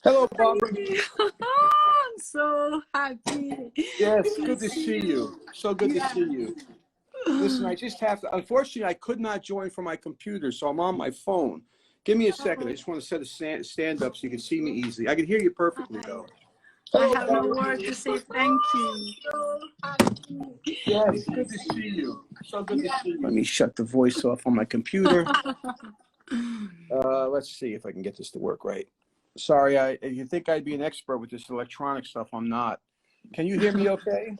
Hello, Barbara. I'm so happy. Yes, good to see you. So good to see you. Listen, I just have to, unfortunately, I could not join from my computer, so I'm on my phone. Give me a second. I just want to set a stand up so you can see me easily. I can hear you perfectly, though. I have no word to say thank you. Yes, good to see you. So good to see you. Let me shut the voice off on my computer. Let's see if I can get this to work right. Sorry, you think I'd be an expert with this electronic stuff. I'm not. Can you hear me okay?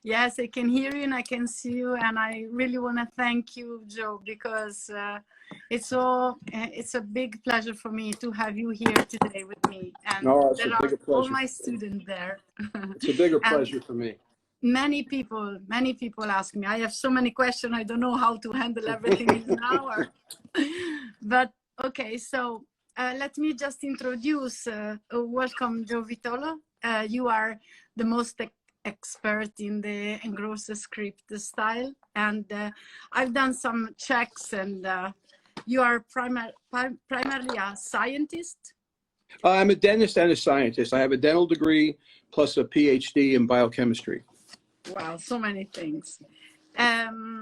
Yes, I can hear you and I can see you, and I really want to thank you, Joe, because it's a big pleasure for me to have you here today with me, and No, it's there a are bigger all pleasure. my students there. It's a bigger And pleasure for me. many people ask me. I have so many questions. I don't know how to handle everything in an hour. But okay, so let me just introduce. Welcome, Joe Vitolo. You are the most expert in the engrossed script style, and I've done some checks, and you are primarily a scientist. I'm a dentist and a scientist. I have a dental degree plus a PhD in biochemistry. Wow, so many things.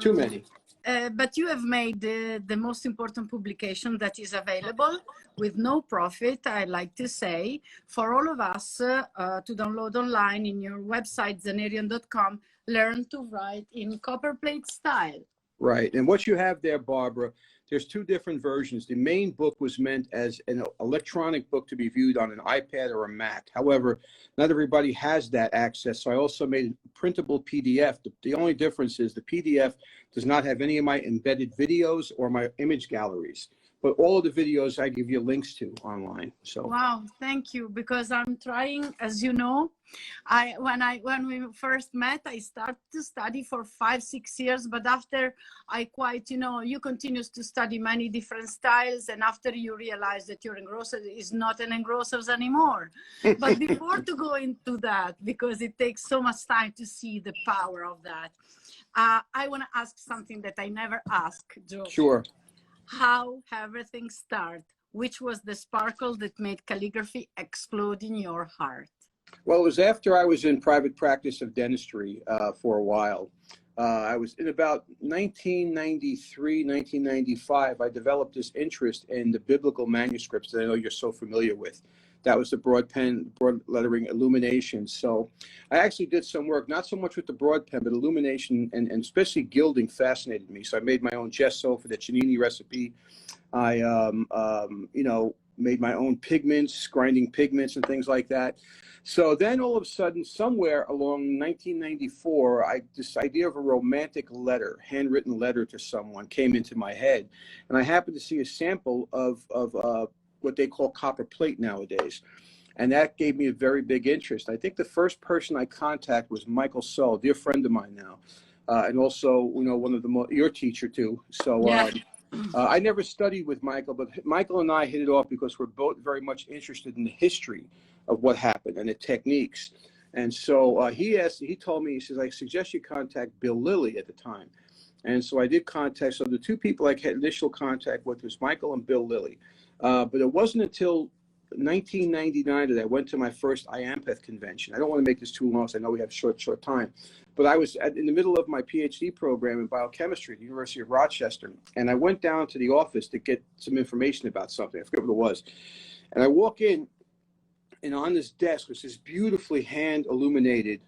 Too many. But you have made the most important publication that is available with no profit, I like to say, for all of us to download online in your website, zanerian.com, Learn to Write in Copperplate Style. Right. And what you have there, Barbara, there's two different versions. The main book was meant as an electronic book to be viewed on an iPad or a Mac. However, not everybody has that access. So I also made a printable PDF. The only difference is the PDF does not have any of my embedded videos or my image galleries. But all of the videos I give you links to online. So wow, thank you, because I'm trying, as you know, when we first met, I started to study for 5-6 years, but after I quite, you continue to study many different styles, and after you realize that your engrosser is not an engrossers anymore. But before to go into that, because it takes so much time to see the power of that, I want to ask something that I never ask, Joe. Sure. How everything started? Which was the sparkle that made calligraphy explode in your heart? Well, it was after I was in private practice of dentistry for a while. I was in about 1993, 1995, I developed this interest in the biblical manuscripts that I know you're so familiar with. That was the broad lettering illumination. So I actually did some work, not so much with the broad pen, but illumination and especially gilding fascinated me. So I made my own gesto for the Cennini recipe. I, made my own pigments, grinding pigments and things like that. So then all of a sudden, somewhere along 1994, this idea of a romantic letter, handwritten letter to someone came into my head. And I happened to see a sample of what they call copper plate nowadays. And that gave me a very big interest. I think the first person I contacted was Michael Sull, a dear friend of mine now. And also, one of your teacher too. So yeah. I never studied with Michael, but Michael and I hit it off because we're both very much interested in the history of what happened and the techniques. And so he told me, he says, I suggest you contact Bill Lilly at the time. And so I did contact, so the two people I had initial contact with was Michael and Bill Lilly. But it wasn't until 1999 that I went to my first Iampath convention. I don't want to make this too long, so I know we have short time. But I was in the middle of my PhD program in biochemistry at the University of Rochester. And I went down to the office to get some information about something. I forget what it was. And I walk in, and on this desk was this beautifully hand illuminated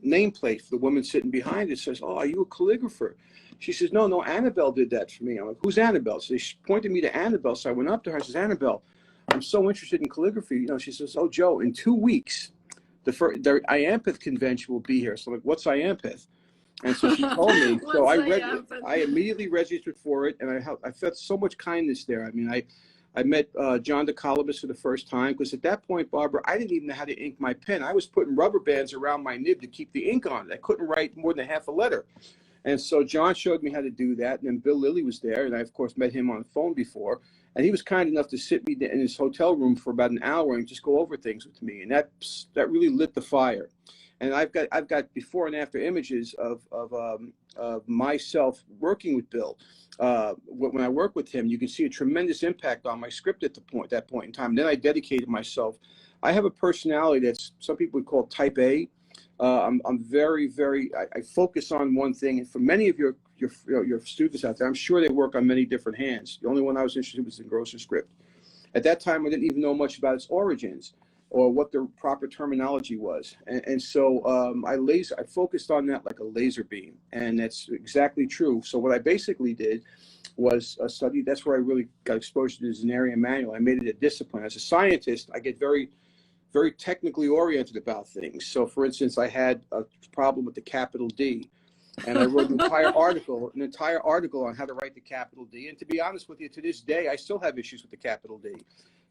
nameplate for the woman sitting behind it. Says, "Oh, are you a calligrapher?" She says, No, Annabelle did that for me. I'm like, "Who's Annabelle?" So she pointed me to Annabelle. So I went up to her and says, "Annabelle, I'm so interested in calligraphy." She says, "Oh, Joe, in 2 weeks, the Iampath convention will be here." So I'm like, "What's Iampath?" And so she told me. So I immediately registered for it, and I felt so much kindness there. I mean, I met John DeColobus for the first time, because at that point, Barbara, I didn't even know how to ink my pen. I was putting rubber bands around my nib to keep the ink on it. I couldn't write more than half a letter. And so John showed me how to do that. And then Bill Lilly was there, and I, of course, met him on the phone before. And he was kind enough to sit me in his hotel room for about an hour and just go over things with me. And that really lit the fire. And I've got before and after images of myself working with Bill. When I work with him, you can see a tremendous impact on my script at that point in time. And then I dedicated myself I have a personality that's some people would call type A. I'm very, I focus on one thing. And for many of your students out there, I'm sure they work on many different hands. The only one I was interested in was in Grosser script. At that time, I didn't even know much about its origins or what the proper terminology was. And so I focused on that like a laser beam. And that's exactly true. So what I basically did was a study. That's where I really got exposed to the Zenarian manual. I made it a discipline. As a scientist, I get very technically oriented about things. So for instance, I had a problem with the capital D, and I wrote an entire article on how to write the capital D. And to be honest with you, to this day, I still have issues with the capital D.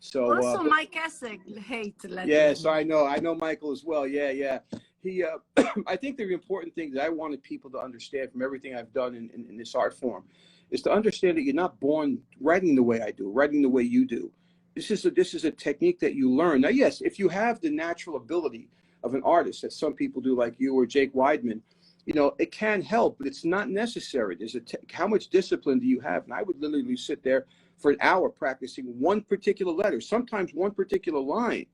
So also Mike Essig hates letters. Yes, I know Michael as well. Yeah. He, I think the important thing that I wanted people to understand from everything I've done in this art form is to understand that you're not born writing the way I do, writing the way you do. This is a technique that you learn. Now, yes, if you have the natural ability of an artist, that some people do, like you or Jake Weidman, it can help, but it's not necessary. How much discipline do you have? And I would literally sit there for an hour practicing one particular letter, sometimes one particular line.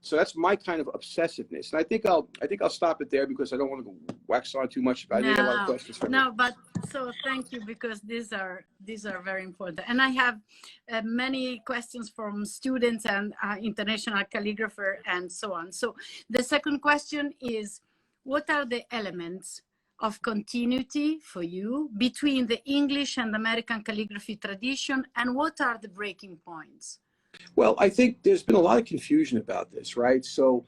So that's my kind of obsessiveness. And I think I'll stop it there because I don't want to wax on too much. But I think a lot of questions for me. No, but so thank you, because these are very important. And I have many questions from students and international calligrapher and so on. So the second question is, what are the elements of continuity for you between the English and American calligraphy tradition, and what are the breaking points? Well, I think there's been a lot of confusion about this, right? So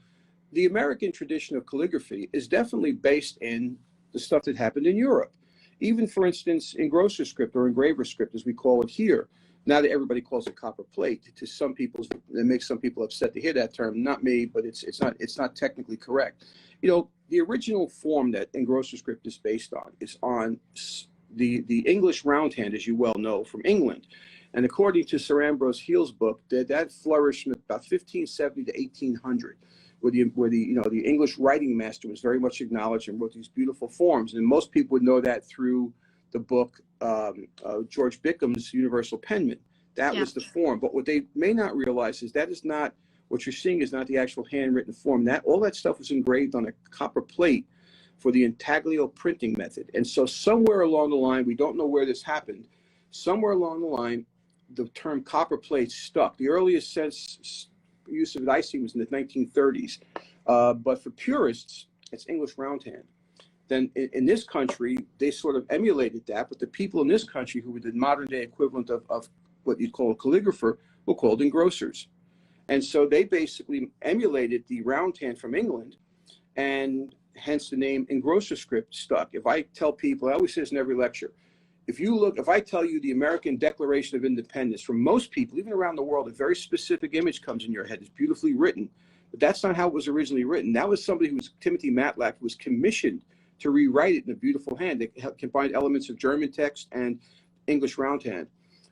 the American tradition of calligraphy is definitely based in the stuff that happened in Europe. Even, for instance, in Grosser script or engraver script, as we call it here. Now that everybody calls it copper plate, to some people, it makes some people upset to hear that term. Not me, but it's not technically correct. The original form that engrosser script is based on is on the English roundhand, as you well know, from England. And according to Sir Ambrose Heel's book, that flourished from about 1570 to 1800, where the English writing master was very much acknowledged and wrote these beautiful forms. And most people would know that through the book George Bickham's Universal Penman. That was the form. But what they may not realize is that is not what you're seeing is not the actual handwritten form. All that stuff was engraved on a copper plate for the intaglio printing method. And so somewhere along the line, we don't know where this happened, somewhere along the line, the term copper plate stuck. The earliest use of it I see was in the 1930s. But for purists, it's English roundhand. Then in this country, they sort of emulated that, but the people in this country who were the modern day equivalent of what you'd call a calligrapher were called engrossers. And so they basically emulated the roundhand from England, and hence the name engrosser script stuck. If I tell people, I always say this in every lecture, if I tell you the American Declaration of Independence, for most people, even around the world, a very specific image comes in your head. It's beautifully written, but that's not how it was originally written. That was somebody Timothy Matlack, who was commissioned to rewrite it in a beautiful hand that combined elements of German text and English roundhand.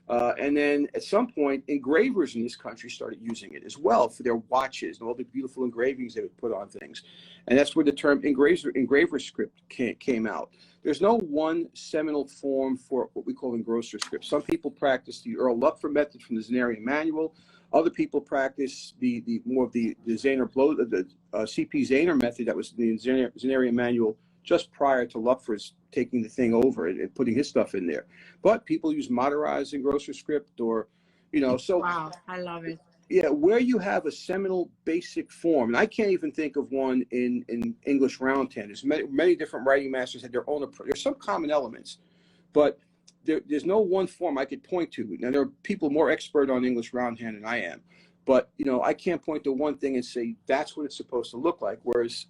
And then at some point, engravers in this country started using it as well for their watches and all the beautiful engravings they would put on things. And that's where the term engraver script came out. There's no one seminal form for what we call engrosser script. Some people practice the Earl Lupfer method from the Zenarian manual. Other people practice the CP Zahner method that was in the Zenarian manual just prior to Lupfer's taking the thing over and putting his stuff in there. But people use modernized engrosser script or, so. Wow, I love it. Yeah, where you have a seminal basic form, and I can't even think of one in English roundhand. There's many different writing masters had their own approach. There's some common elements, but there's no one form I could point to. Now, there are people more expert on English roundhand than I am, but, I can't point to one thing and say that's what it's supposed to look like, whereas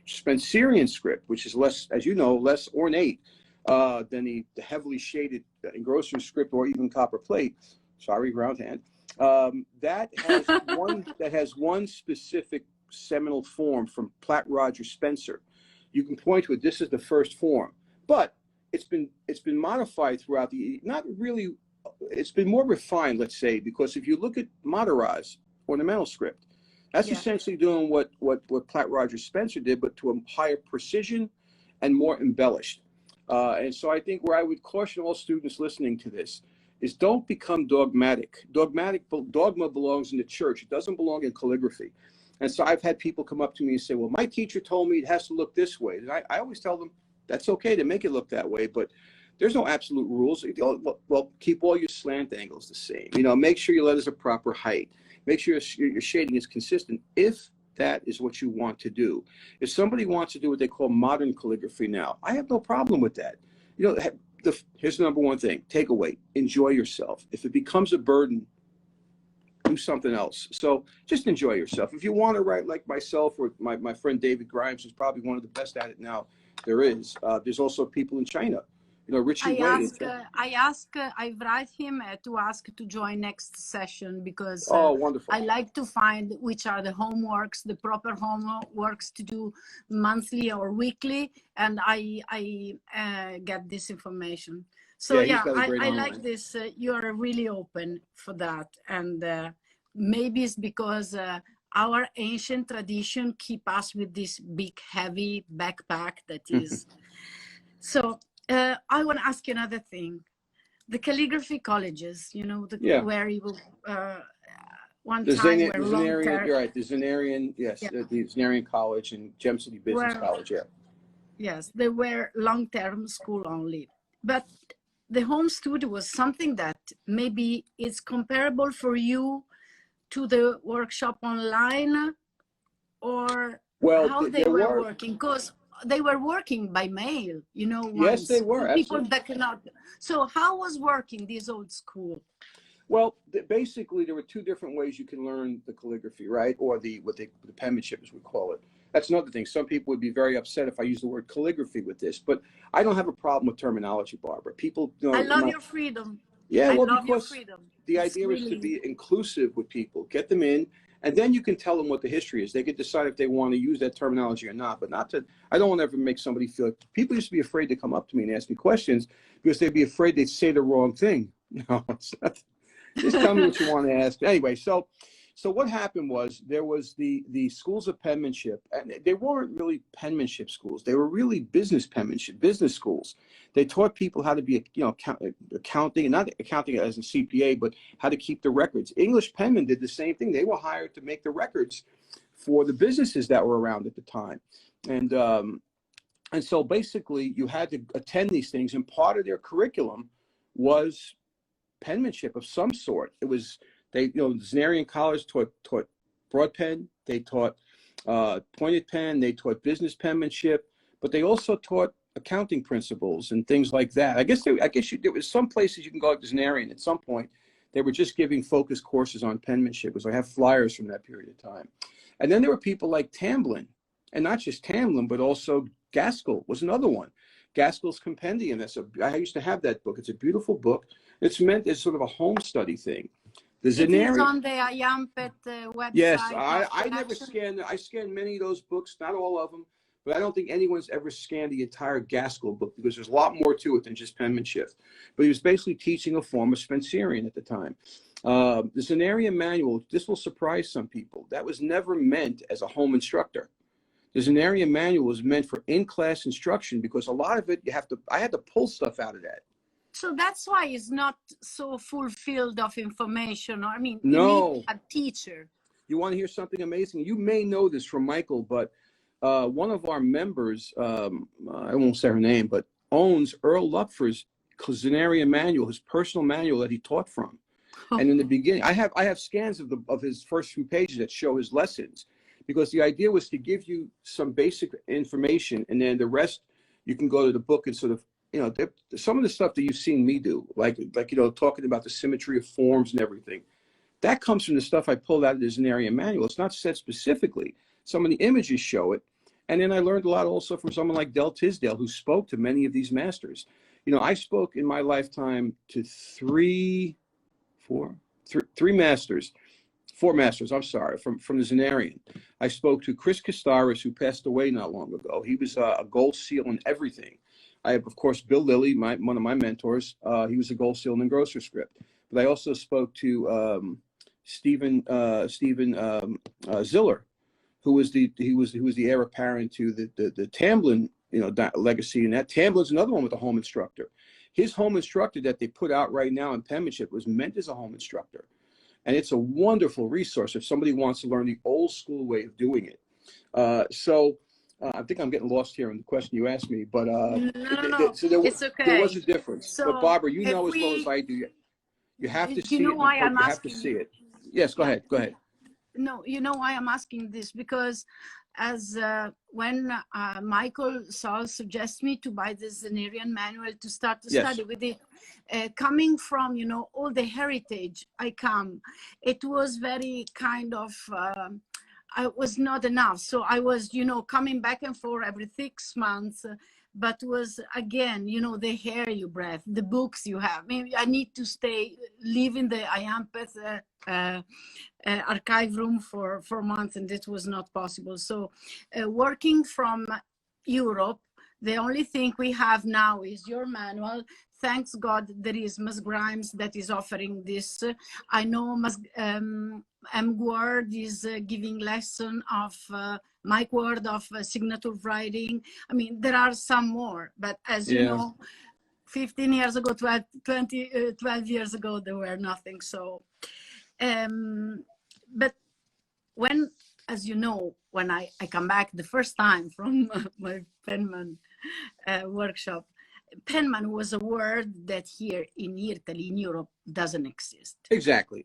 Spencerian script, which is less, as you know, less ornate than the heavily shaded engrosser script or even copper plate. Sorry, roundhand. That has one specific seminal form from Platt Roger Spencer. You can point to it. This is the first form, but it's been modified throughout it's been more refined, let's say, because if you look at Moderaz ornamental script, that's essentially doing what Platt Roger Spencer did, but to a higher precision and more embellished. And so I think where I would caution all students listening to this is don't become dogmatic. Dogma belongs in the church. It doesn't belong in calligraphy. And so I've had people come up to me and say, well, my teacher told me it has to look this way. And I always tell them that's okay to make it look that way, but there's no absolute rules. Well, keep all your slant angles the same. You know, make sure your letters are proper height. Make sure your shading is consistent if that is what you want to do. If somebody wants to do what they call modern calligraphy now, I have no problem with that. You know, here's the number one thing: takeaway, enjoy yourself. If it becomes a burden, do something else. So just enjoy yourself. If you want to write like myself or my friend David Grimes, who's probably one of the best at it now there is. There's also people in China. You know, Richie Wade. I write him to ask to join next session because oh, wonderful. I like to find which are the homeworks, the proper homeworks to do monthly or weekly, and I get this information. So yeah, I like this. You are really open for that, and maybe it's because our ancient tradition keep us with this big, heavy backpack that is. So. I want to ask you another thing. The calligraphy colleges, you know, where you one time were long-term. You're right. The Zenarian, yes, the Zenarian College and Gem City Business College, yeah. Yes, they were long-term school only. But the home studio was something that maybe is comparable for you to the workshop online, or how they were working, because they were working by mail, you know. Yes, they were. People that cannot. So how was working this old school? Well, basically, there were two different ways you can learn the calligraphy, right? Or the penmanship, as we call it. That's another thing. Some people would be very upset if I use the word calligraphy with this, but I don't have a problem with terminology, Barbara. People know. I love your freedom. Yeah, I well, love because your freedom. The idea is to be inclusive with people, get them in, and then you can tell them what the history is. They can decide if they want to use that terminology or not, but not to, I don't want to ever make somebody feel like, people used to be afraid to come up to me and ask me questions because they'd be afraid they'd say the wrong thing. No, it's not. Just tell me what you want to ask. Anyway, so what happened was there was the schools of penmanship, and they weren't really penmanship schools. They were really business penmanship, business schools. They taught people how to be, you know, accounting, and not accounting as a CPA, but how to keep the records. English penmen did the same thing. They were hired to make the records for the businesses that were around at the time. And so basically you had to attend these things, and part of their curriculum was penmanship of some sort. It was, the Zenarian College taught broad pen, they taught pointed pen, they taught business penmanship, but they also taught accounting principles and things like that. I guess there was some places you can go like Zenarian. At some point, they were just giving focus courses on penmanship, because I have flyers from that period of time. And then there were people like Tamblyn, and not just Tamblyn, but also Gaskell was another one. Gaskell's Compendium. I used to have that book. It's a beautiful book. It's meant as sort of a home study thing. The Zenarian. It is on the Iampath website. Yes, I never scanned. I scanned many of those books, not all of them, but I don't think anyone's ever scanned the entire Gaskell book, because there's a lot more to it than just penmanship. But he was basically teaching a form of Spencerian at the time. The Zenarian manual, this will surprise some people, that was never meant as a home instructor. The Zenarian manual was meant for in-class instruction, because a lot of it I had to pull stuff out of that. So that's why it's not so fulfilled of information. I mean, no. You need a teacher. You want to hear something amazing? You may know this from Michael, but one of our members, I won't say her name, but owns Earl Lupfer's Zenarian manual, his personal manual that he taught from. And in the beginning, I have scans of his first few pages that show his lessons, because the idea was to give you some basic information, and then the rest you can go to the book and sort of, some of the stuff that you've seen me do, like talking about the symmetry of forms and everything, that comes from the stuff I pulled out of the Zenarian manual. It's not said specifically. Some of the images show it. And then I learned a lot also from someone like Del Tisdale, who spoke to many of these masters. I spoke in my lifetime to four masters, I'm sorry, from the Zenarian. I spoke to Chris Kostaris, who passed away not long ago. He was a gold seal in everything. I have, of course, Bill Lilly, one of my mentors. He was a gold seal in engrosser script. But I also spoke to Stephen Ziller, who was the heir apparent to the Tamblyn legacy. And that Tamblyn's another one with a home instructor. His home instructor that they put out right now in penmanship was meant as a home instructor. And it's a wonderful resource if somebody wants to learn the old school way of doing it. I think I'm getting lost here in the question you asked me, but No, so it's there was okay. a difference. But So Barbara, you if know as well as we, I do, you have to you see know it why I'm you have to asking see you? it. Yes, go Yeah. ahead. Go ahead. No, you know why I'm asking this? Because as when Michael Saul suggests me to buy the Zenarian manual to start to Yes. study with it, coming from, you know, all the heritage it was very kind of, I was not enough. So I was, you know, coming back and forth every 6 months, but was again, you know, the air you breathe, the books you have. Maybe I need to live in the Iampath archive room for 4 months, and it was not possible. So working from Europe, the only thing we have now is your manual. Thanks God there is Ms. Grimes that is offering this. I know M. Word is giving lesson of Mike Word of signature writing. I mean, there are some more, but as you know, 15 years ago, 12 years ago, there were nothing. So but when, as you know, when I come back the first time from my penman workshop, penman was a word that here in Italy, in Europe, doesn't exist. Exactly.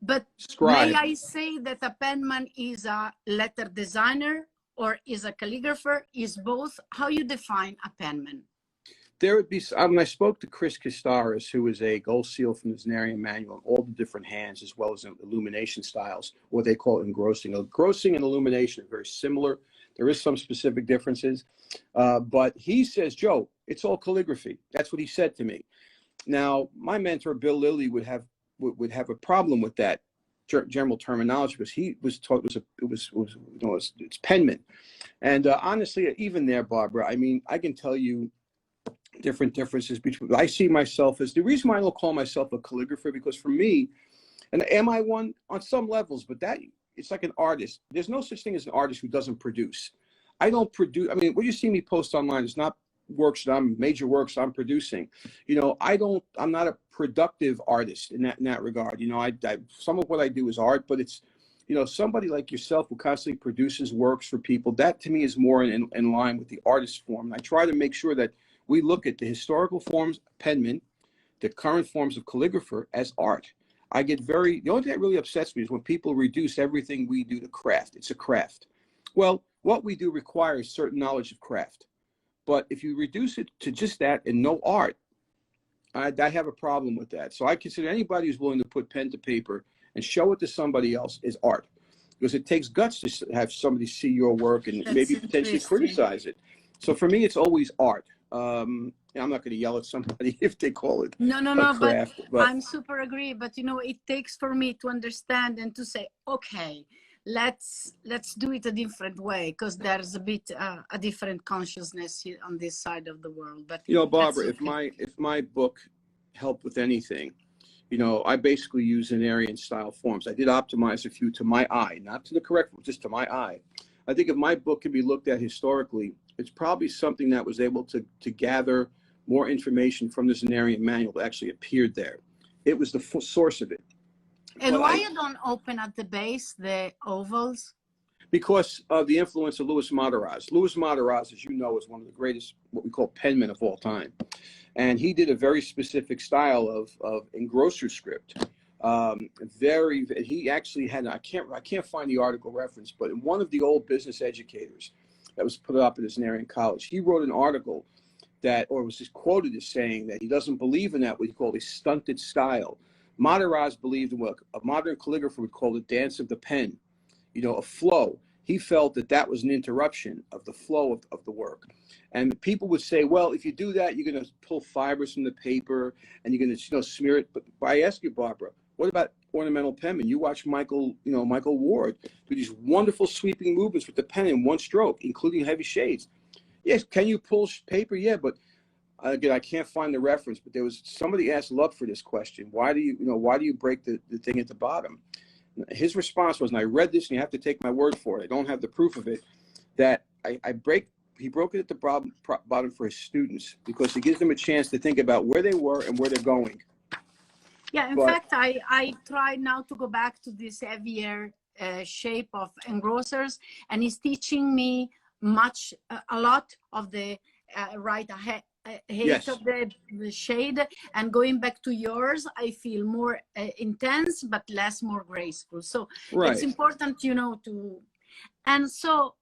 But Scribe. may I say that a penman is a letter designer or is a calligrapher, is both? How you define a penman? There would be, when I spoke to Chris Kistaris, who is a gold seal from the Zenarian manual, on all the different hands, as well as illumination styles, what they call engrossing. Engrossing and illumination are very similar. There is some specific differences. But he says, Joe, it's all calligraphy. That's what he said to me. Now, my mentor, Bill Lilly, would have a problem with that general terminology, because he was taught it's penman. And honestly, even there, Barbara, I mean, I can tell you different differences between. I see myself as, the reason why I don't call myself a calligrapher, because for me, and am I one on some levels, but that it's like an artist. There's no such thing as an artist who doesn't produce. I don't produce. I mean, what you see me post online is not major works I'm producing. You know, I'm not a productive artist in that regard. You know, I some of what I do is art, but it's, you know, somebody like yourself who constantly produces works for people, that to me is more in line with the artist form. And I try to make sure that we look at the historical forms, penman, the current forms of calligrapher as art. The only thing that really upsets me is when people reduce everything we do to craft. It's a craft. Well, what we do requires certain knowledge of craft. But if you reduce it to just that and no art, I have a problem with that. So I consider anybody who's willing to put pen to paper and show it to somebody else is art. Because it takes guts to have somebody see your work and maybe potentially criticize it. So for me, it's always art. I'm not going to yell at somebody if they call it a craft. But I'm super agree. But you know, it takes for me to understand and to say, okay, let's do it a different way, because there's a bit a different consciousness here on this side of the world. But you know, Barbara, if my book helped with anything, you know, I basically use Zenarian style forms. I did optimize a few to my eye, not to the correct one, just to my eye. I think if my book can be looked at historically, it's probably something that was able to gather more information from the Zenarian manual that actually appeared there. It was the source of it. And but why you don't open at the base the ovals? Because of the influence of Louis Mataraz. Louis Mataraz, as you know, is one of the greatest, what we call penmen of all time. And he did a very specific style of engrosser script. He actually had, I can't find the article reference, but in one of the old business educators that was put up at his Zenarian college, he wrote an article or was just quoted as saying that he doesn't believe in that, what he called a stunted style. Mataraz believed in what a modern calligrapher would call the dance of the pen, you know, a flow. He felt that was an interruption of the flow of the work. And people would say, well, if you do that, you're going to pull fibers from the paper and you're going to, you know, smear it. But I ask you, Barbara, what about ornamental penmen? You watch Michael Ward do these wonderful sweeping movements with the pen in one stroke, including heavy shades. Yes, can you pull paper? Yeah, but again, I can't find the reference. But there was somebody asked Love for this question: why do you break the thing at the bottom? His response was, and I read this, and you have to take my word for it. I don't have the proof of it. That he broke it at the bottom for his students because it gives them a chance to think about where they were and where they're going. Yeah, in But fact, I try now to go back to this heavier shape of engrossers, and he's teaching me a lot of the height yes, of the shade, and going back to yours, I feel more intense but more graceful. So it's right. important, you know, and so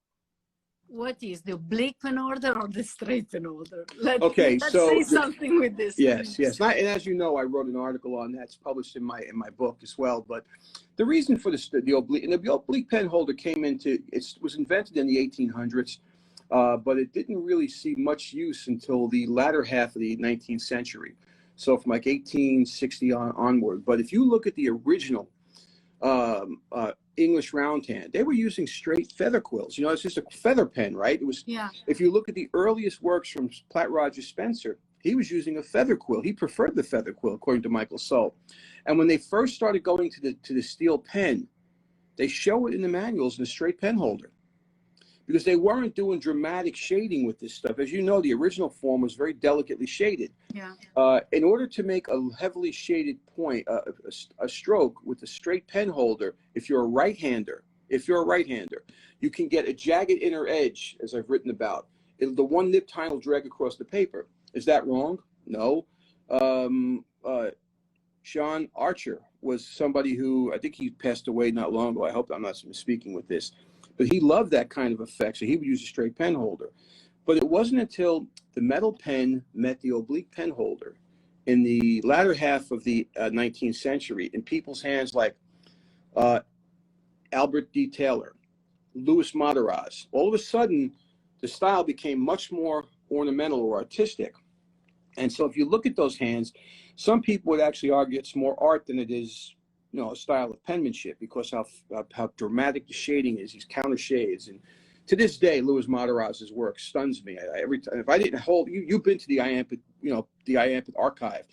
what is the oblique pen order or the straight pen order? Okay, Let's so say something with this, yes, please. yes. And as you know, I wrote an article on that. It's published in my book as well. But the reason for the oblique, and the oblique pen holder came into, it was invented in the 1800s, but it didn't really see much use until the latter half of the 19th century. So from like 1860 onward. But if you look at the original English round hand, they were using straight feather quills. You know, it's just a feather pen, right? It was. Yeah. If you look at the earliest works from Platt Roger Spencer, he was using a feather quill. He preferred the feather quill, according to Michael Sull. And when they first started going to the steel pen, they show it in the manuals in a straight pen holder, because they weren't doing dramatic shading with this stuff. As you know, the original form was very delicately shaded. Yeah. In order to make a heavily shaded point, a stroke with a straight pen holder, if you're a right-hander, you can get a jagged inner edge, as I've written about. The one nib tine will drag across the paper. Is that wrong? No. Sean Archer was somebody who, I think he passed away not long ago. I hope I'm not misspeaking with this. But he loved that kind of effect, so he would use a straight pen holder. But it wasn't until the metal pen met the oblique pen holder in the latter half of the 19th century in people's hands like Albert D. Taylor, Louis Mataraz. All of a sudden, the style became much more ornamental or artistic. And so if you look at those hands, some people would actually argue it's more art than it is, you know, a style of penmanship, because how dramatic the shading is, these counter shades. And to this day, Louis Mataraz's work stuns me. Every time, if I didn't hold, you've been to the Iampath, you know, the Iampath archive.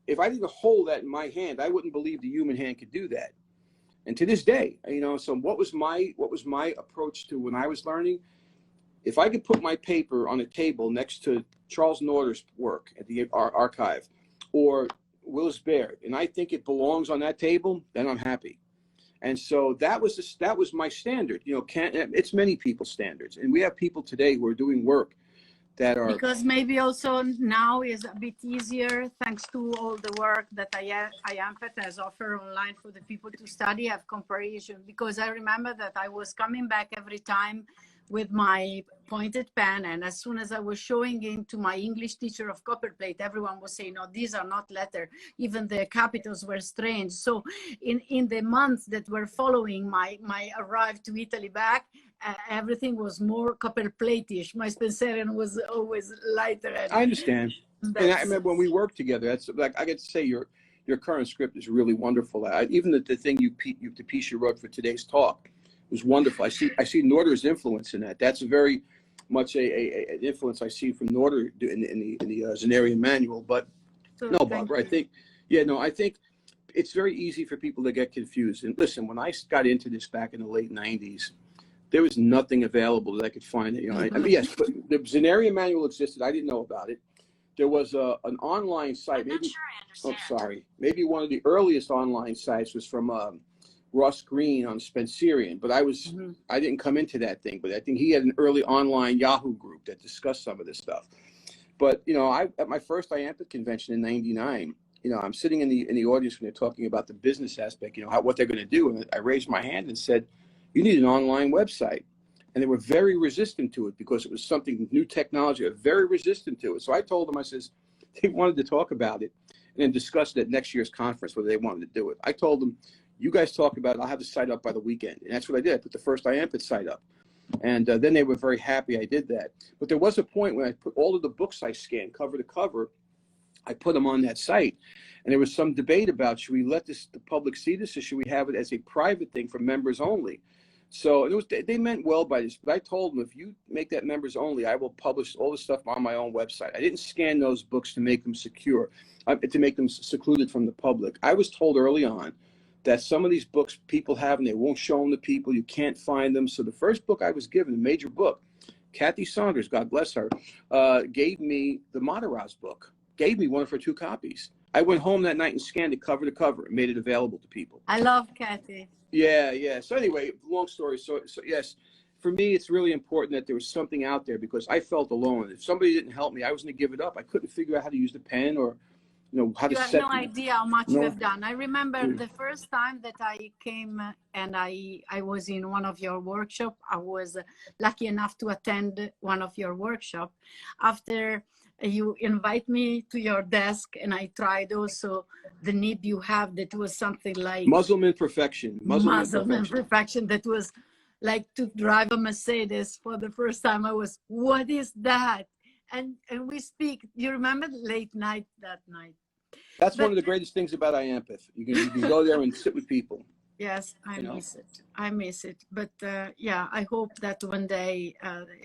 If I didn't hold that in my hand, I wouldn't believe the human hand could do that. And to this day, you know, so what was my approach to when I was learning? If I could put my paper on a table next to Charles Norder's work at the archive, or Willis Baird, and I think it belongs on that table, then I'm happy. And so that was my standard. You know, it's many people's standards, and we have people today who are doing work that are, because maybe also now is a bit easier thanks to all the work that Iampath has offered online for the people to study, have comparison. Because I remember that I was coming back every time with my pointed pen, and as soon as I was showing it to my English teacher of copperplate, everyone was saying, no, these are not letter. Even the capitals were strange. So in the months that were following my arrival to Italy back, everything was more copperplate-ish. My Spencerian was always lighter. I understand. And I remember when we worked together, that's like, I get to say your current script is really wonderful. Even the thing the piece you wrote for today's talk was wonderful. I see Norder's influence in that. That's very much an influence I see from Norder in the Zenarian manual. But So, no, Barbara, I think it's very easy for people to get confused. And listen, when I got into this back in the late 90s, there was nothing available that I could find. You know, I mean, yes, but the Zenarian manual existed. I didn't know about it. There was an online site. Maybe, maybe one of the earliest online sites was from Ross Green on Spencerian, but I didn't come into that thing. But I think he had an early online Yahoo group that discussed some of this stuff. But you know, at my first Iampath convention in '99, you know, I'm sitting in the audience when they're talking about the business aspect, you know, what they're going to do, and I raised my hand and said, "You need an online website." And they were very resistant to it because it was something new technology. They're very resistant to it. So I told them, I says, they wanted to talk about it and then discuss it at next year's conference whether they wanted to do it. I told them, you guys talk about it. I'll have the site up by the weekend. And that's what I did. I put the first Iampath site up. And then they were very happy I did that. But there was a point when I put all of the books I scanned cover to cover, I put them on that site. And there was some debate about, should we let the public see this, or should we have it as a private thing for members only? So they meant well by this, but I told them, if you make that members only, I will publish all the stuff on my own website. I didn't scan those books to make them secure, to make them secluded from the public. I was told early on that some of these books people have and they won't show them to people. You can't find them. So the first book I was given, a major book, Kathy Saunders, God bless her, gave me the Mataraz book, gave me one of her 2 copies. I went home that night and scanned it cover to cover and made it available to people. I love Kathy. Yeah, yeah. So anyway, long story. So yes, for me, it's really important that there was something out there because I felt alone. If somebody didn't help me, I was going to give it up. I couldn't figure out how to use the pen or, how to You have set. no idea how much you No. have done. I remember the first time that I came and I was in one of your workshop. I was lucky enough to attend one of your workshop. After you invite me to your desk, and I tried also the nib you have that was something like Muslim imperfection. Muslim imperfection. That was like to drive a Mercedes for the first time. I was, what is that? And we speak. You remember late night that night? That's one of the greatest things about Iampath. You can go there and sit with people. Yes, I miss it. I miss it. But yeah, I hope that one day,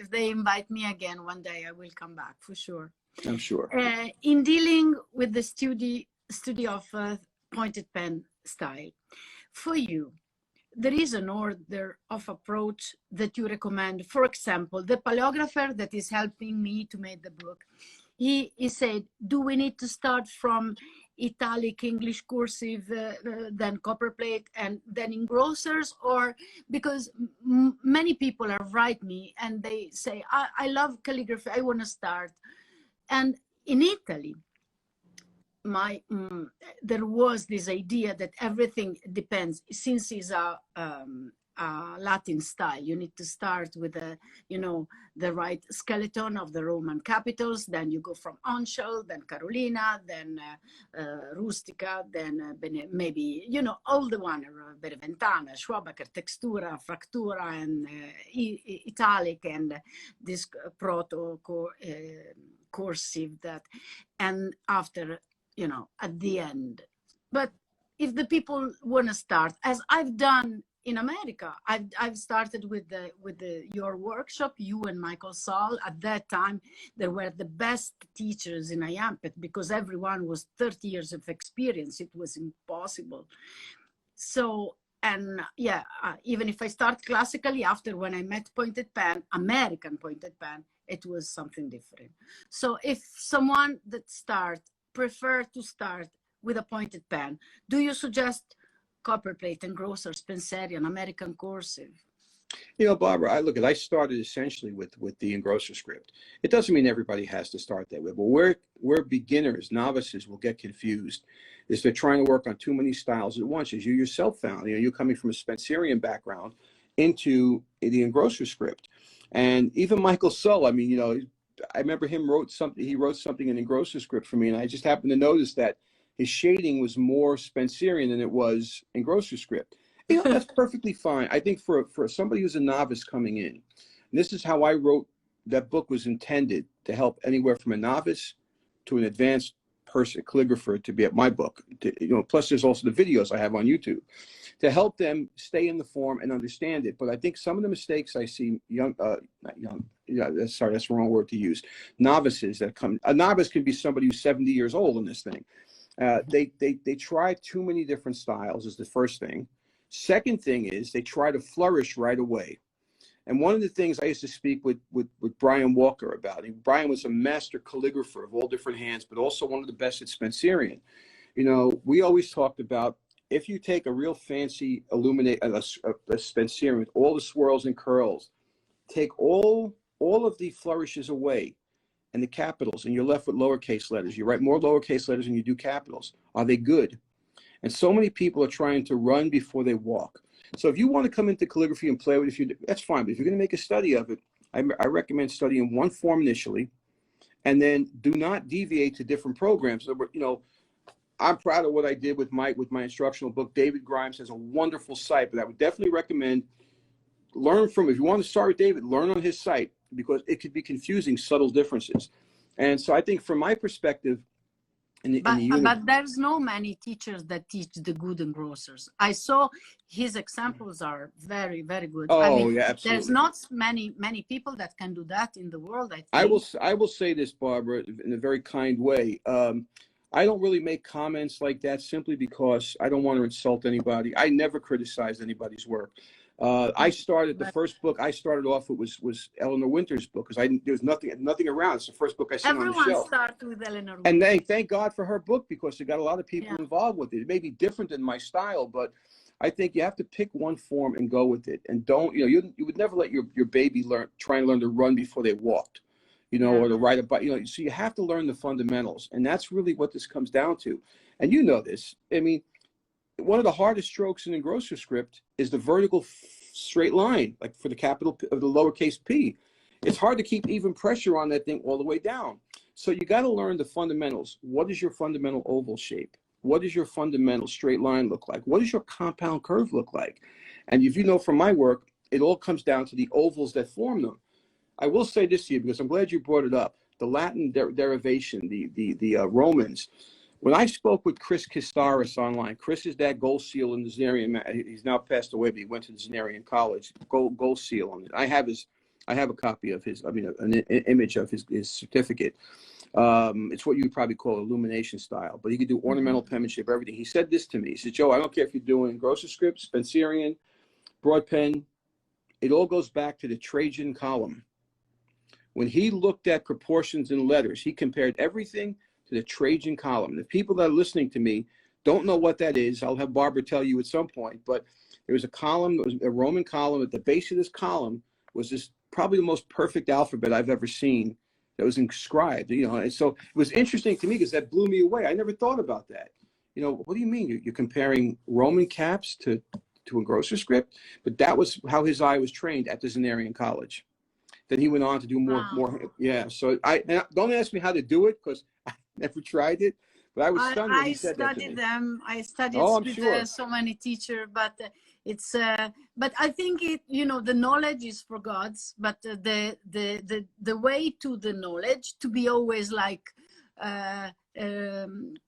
if they invite me again, one day I will come back for sure. I'm sure. In dealing with the study of pointed pen style, for you, there is an order of approach that you recommend. For example, the paleographer that is helping me to make the book, he said, do we need to start from italic English cursive, then copperplate, and then engrossers? Or because many people are write me and they say, I love calligraphy, I want to start. And in Italy, there was this idea that everything depends, since it's a Latin style, you need to start with the right skeleton of the Roman capitals, then you go from Uncial, then Carolina, then Rustica, then maybe all the one, Beneventana, Schwabacher, Textura, Fraktura, and Italic, and this proto cursive, that, and after at the end. But if the people want to start, as I've done in America, I've started with your workshop, you and Michael Saul. At that time, they were the best teachers in Iampath because everyone was 30 years of experience. It was impossible. So, and yeah, even if I start classically, after when I met pointed pen, American pointed pen, it was something different. So if someone that prefer to start with a pointed pen, do you suggest copperplate, engrosser, Spencerian, American cursive? Barbara, I started essentially with the engrosser script. It doesn't mean everybody has to start that way, but where beginners, novices will get confused is they're trying to work on too many styles at once, as you yourself found. You're coming from a Spencerian background into the engrosser script. And even Michael Sull, I remember he wrote something in engrosser script for me, and I just happened to notice that his shading was more Spencerian than it was engrosser script. That's perfectly fine. I think for somebody who's a novice coming in, and this is how I wrote that book, was intended to help anywhere from a novice to an advanced person, calligrapher, to be at my book. Plus there's also the videos I have on YouTube to help them stay in the form and understand it. But I think some of the mistakes I see sorry, that's the wrong word to use. Novices that come. A novice can be somebody who's 70 years old in this thing. They try too many different styles is the first thing. Second thing is they try to flourish right away. And one of the things I used to speak with Brian Walker about, Brian was a master calligrapher of all different hands, but also one of the best at Spencerian. We always talked about, if you take a real fancy a Spencerian with all the swirls and curls, take all of the flourishes away and the capitals, and you're left with lowercase letters. You write more lowercase letters than you do capitals. Are they good? And so many people are trying to run before they walk. So if you want to come into calligraphy and play with it, that's fine. But if you're going to make a study of it, I recommend studying one form initially, and then do not deviate to different programs. I'm proud of what I did with my instructional book. David Grimes has a wonderful site, but I would definitely recommend learn from, if you want to start with David, learn on his site, because it could be confusing, subtle differences. And so I think from my perspective, but there's no many teachers that teach the good engrossers. I saw his examples are very, very good. Oh, yeah, absolutely. There's not many people that can do that in the world, I think. I will say this, Barbara, in a very kind way. I don't really make comments like that simply because I don't want to insult anybody. I never criticize anybody's work. I started the first book I started off with was Eleanor Winter's book, because there was nothing around. It's the first book I seen on the Everyone shelf. starts with Eleanor Winter. And thank God for her book, because it got a lot of people involved with it. It may be different than my style, but I think you have to pick one form and go with it. And don't, you would never let your baby try and learn to run before they walked, or to ride a bike, so you have to learn the fundamentals. And that's really what this comes down to. And you know this. I mean, one of the hardest strokes in engrosser script is the vertical straight line, like for the capital of the lowercase p. It's hard to keep even pressure on that thing all the way down. So you got to learn the fundamentals. What is your fundamental oval shape? What does your fundamental straight line look like? What does your compound curve look like? And if you know from my work, it all comes down to the ovals that form them. I will say this to you, because I'm glad you brought it up. The Latin derivation, the Romans. When I spoke with Chris Kistaris online, Chris is that gold seal in the Zenarian. He's now passed away, but he went to the Zenarian College. Gold seal on it. I have a copy of his. I mean, an image of his certificate. It's what you would probably call illumination style, but he could do ornamental penmanship, everything. He said this to me. He said, Joe, I don't care if you're doing engrosser script, Spencerian, broad pen. It all goes back to the Trajan column. When he looked at proportions in letters, he compared everything to the Trajan column. The people that are listening to me don't know what that is. I'll have Barbara tell you at some point, but there was a column, it was a Roman column. At the base of this column was this probably the most perfect alphabet I've ever seen that was inscribed, and so it was interesting to me because that blew me away. I never thought about that. What do you mean? You're comparing Roman caps to engrosser script? But that was how his eye was trained at the Zenarian College. Then he went on to do more. So don't ask me how to do it, because I never tried it. But I was stunned when he said that to me. I studied with sure. So many teachers, but it's but I think the knowledge is for gods, but the way to the knowledge to be always like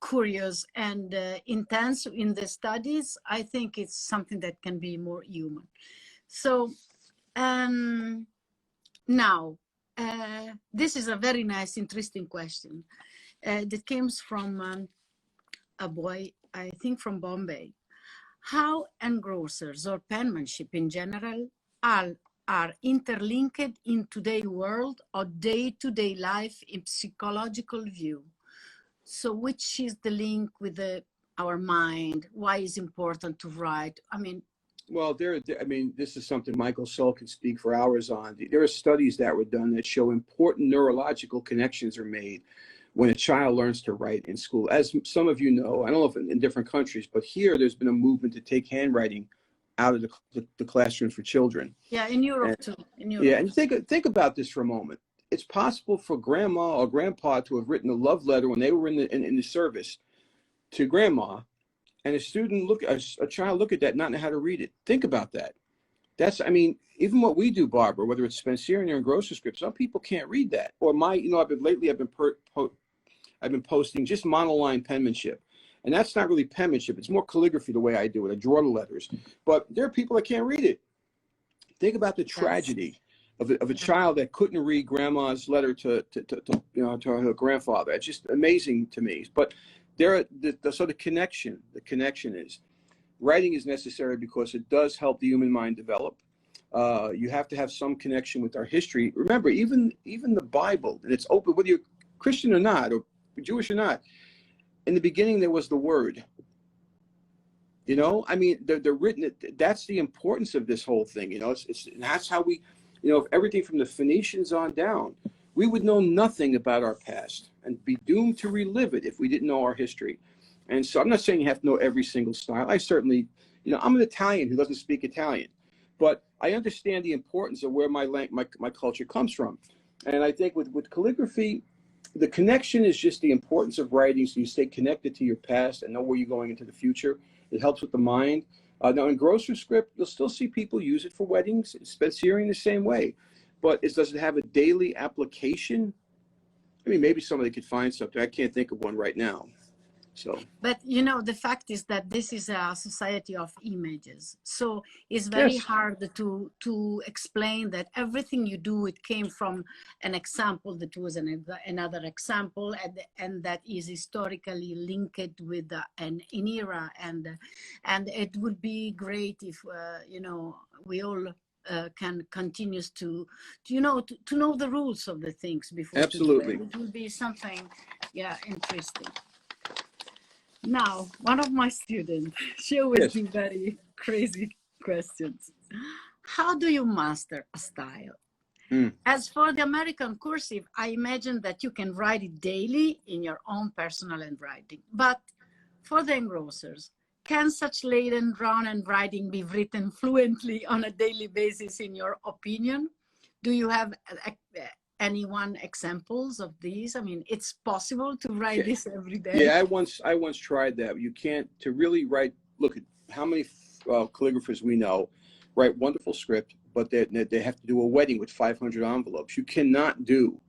curious and intense in the studies. I think it's something that can be more human. So now this is a very nice, interesting question that comes from a boy, I think from Bombay. How engrossers or penmanship in general are interlinked in today's world or day-to-day life in psychological view? So which is the link with our mind? Why is it important to write? I mean, well, this is something Michael Sull can speak for hours on. There are studies that were done that show important neurological connections are made when a child learns to write in school. As some of you know, I don't know if in different countries, but here there's been a movement to take handwriting out of the classroom for children. Yeah, in Europe too. Yeah, and think about this for a moment. It's possible for grandma or grandpa to have written a love letter when they were in the service to grandma, and a child look at that and not know how to read it. Think about that. Even what we do, Barbara, whether it's Spencerian or engrosser script, some people can't read that. Or I've been posting just monoline penmanship, and that's not really penmanship. It's more calligraphy the way I do it. I draw the letters, but there are people that can't read it. Think about the tragedy of a child that couldn't read grandma's letter to her grandfather. It's just amazing to me. But the connection is writing is necessary because it does help the human mind develop. You have to have some connection with our history. Remember, even the Bible, and it's open, whether you're Christian or not, or Jewish or not, in the beginning there was the Word. They're written. That's the importance of this whole thing. That's how we, everything from the Phoenicians on down, we would know nothing about our past and be doomed to relive it if we didn't know our history. And so I'm not saying you have to know every single style. I certainly, I'm an Italian who doesn't speak Italian, but I understand the importance of where my culture comes from. And I think with calligraphy, the connection is just the importance of writing, so you stay connected to your past and know where you're going into the future. It helps with the mind. Now, in engrosser script, you'll still see people use it for weddings, Spencerian the same way. But does it have a daily application? Maybe somebody could find something. I can't think of one right now. So, but you know, the fact is that this is a society of images, so it's very yes, hard to explain that everything you do, it came from an example that was another example, and that is historically linked with an era, and it would be great if you know, we all can continues to you know, to know the rules of the things before to do it. absolutely. It will be something, yeah, interesting. Now, one of my students, she always Yes. do very crazy questions. How do you master a style? Mm. As for the American cursive, I imagine that you can write it daily in your own personal handwriting. But for the engrossers, can such laden drawn handwriting be written fluently on a daily basis, in your opinion? Do you have anyone examples of these? I mean, it's possible to write this every day. Yeah, I once tried that. You can't, to really write. Look at how many calligraphers we know write wonderful script, but they have to do a wedding with 500 envelopes. You cannot do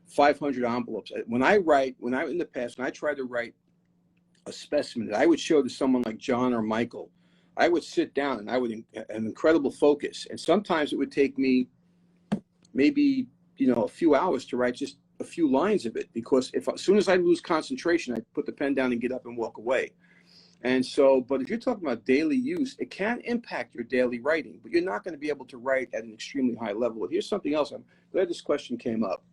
500 envelopes. When I in the past, when I tried to write a specimen that I would show to someone like John or Michael, I would sit down and I would an incredible focus, and sometimes it would take me maybe, you know, a few hours to write just a few lines of it, because if as soon as I lose concentration, I put the pen down and get up and walk away. And so, but if you're talking about daily use, it can impact your daily writing, but you're not going to be able to write at an extremely high level. But here's something else. I'm glad this question came up.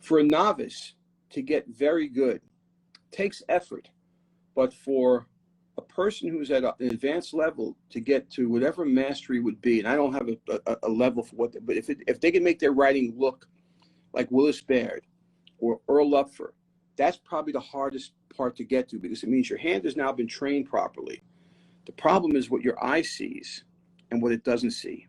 For a novice to get very good takes effort, but for a person who's at an advanced level to get to whatever mastery would be, and I don't have a level for what, but if they can make their writing look like Willis Baird or Earl Lupfer, that's probably the hardest part to get to, because it means your hand has now been trained properly. The problem is what your eye sees and what it doesn't see.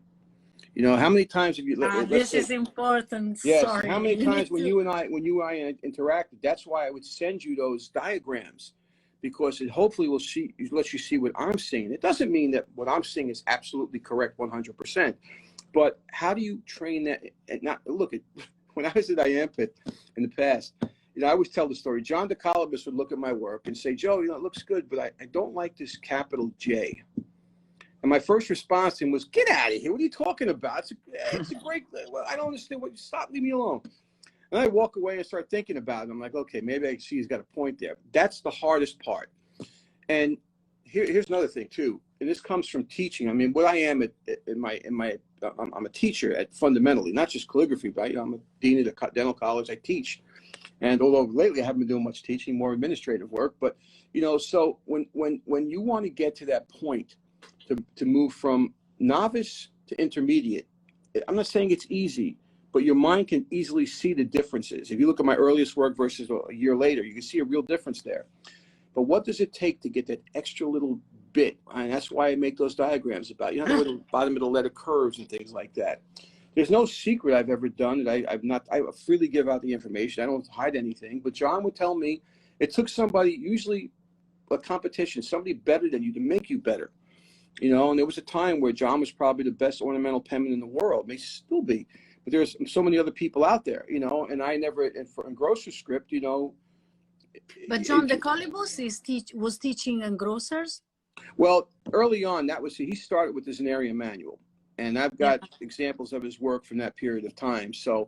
You know, how many times have you, This is important. yes, Sorry. how many You times need when to... you and I interacted, that's why I would send you those diagrams, because it hopefully will let you see what I'm seeing. It doesn't mean that what I'm seeing is absolutely correct 100%, but how do you train that? Not look at, when I was at Iampath in the past, you know, I always tell the story. John DeColibus would look at my work and say, Joe, you know, it looks good, but I don't like this capital J. And my first response to him was, get out of here. What are you talking about? It's a great, well, I don't understand what, stop, leave me alone. And I walk away and start thinking about it. I'm like, okay, maybe I see he's got a point there. That's the hardest part. And here's another thing too. And this comes from teaching. I mean, what I am I'm a teacher at fundamentally, not just calligraphy, but you know, I'm a dean at a dental college. I teach. And although lately I haven't been doing much teaching, more administrative work, but you know, so when you want to get to that point, to move from novice to intermediate, I'm not saying it's easy, but your mind can easily see the differences. If you look at my earliest work versus a year later, you can see a real difference there. But what does it take to get that extra little bit? And that's why I make those diagrams about, you know, where the bottom of the letter curves and things like that. There's no secret I've ever done that I freely give out the information. I don't hide anything. But John would tell me it took somebody, usually a competition, somebody better than you, to make you better. You know, and there was a time where John was probably the best ornamental penman in the world, may still be, but there's so many other people out there, you know, and I never, and for engrosser script, you know. But John DeColibus was teaching engrossers? Well, early on, he started with the Zenarian manual, and I've got examples of his work from that period of time. So,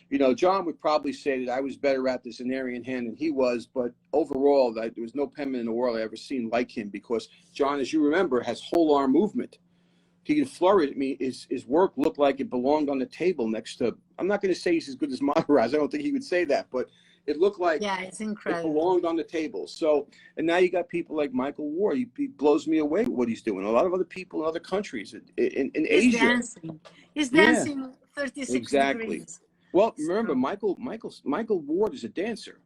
you know, John would probably say that I was better at the Zenarian hand than he was, but overall, there was no penman in the world I ever seen like him, because John, as you remember, has whole arm movement. He can flurry at me. His work looked like it belonged on the table next to, I'm not going to say he's as good as Mataraz. I don't think he would say that, but it looked like it's incredible. It belonged on the table. So, and now you got people like Michael Ward. He blows me away with what he's doing. A lot of other people in other countries, in He's Asia. Dancing. He's dancing 36 degrees. Well, remember, Michael Ward is a dancer.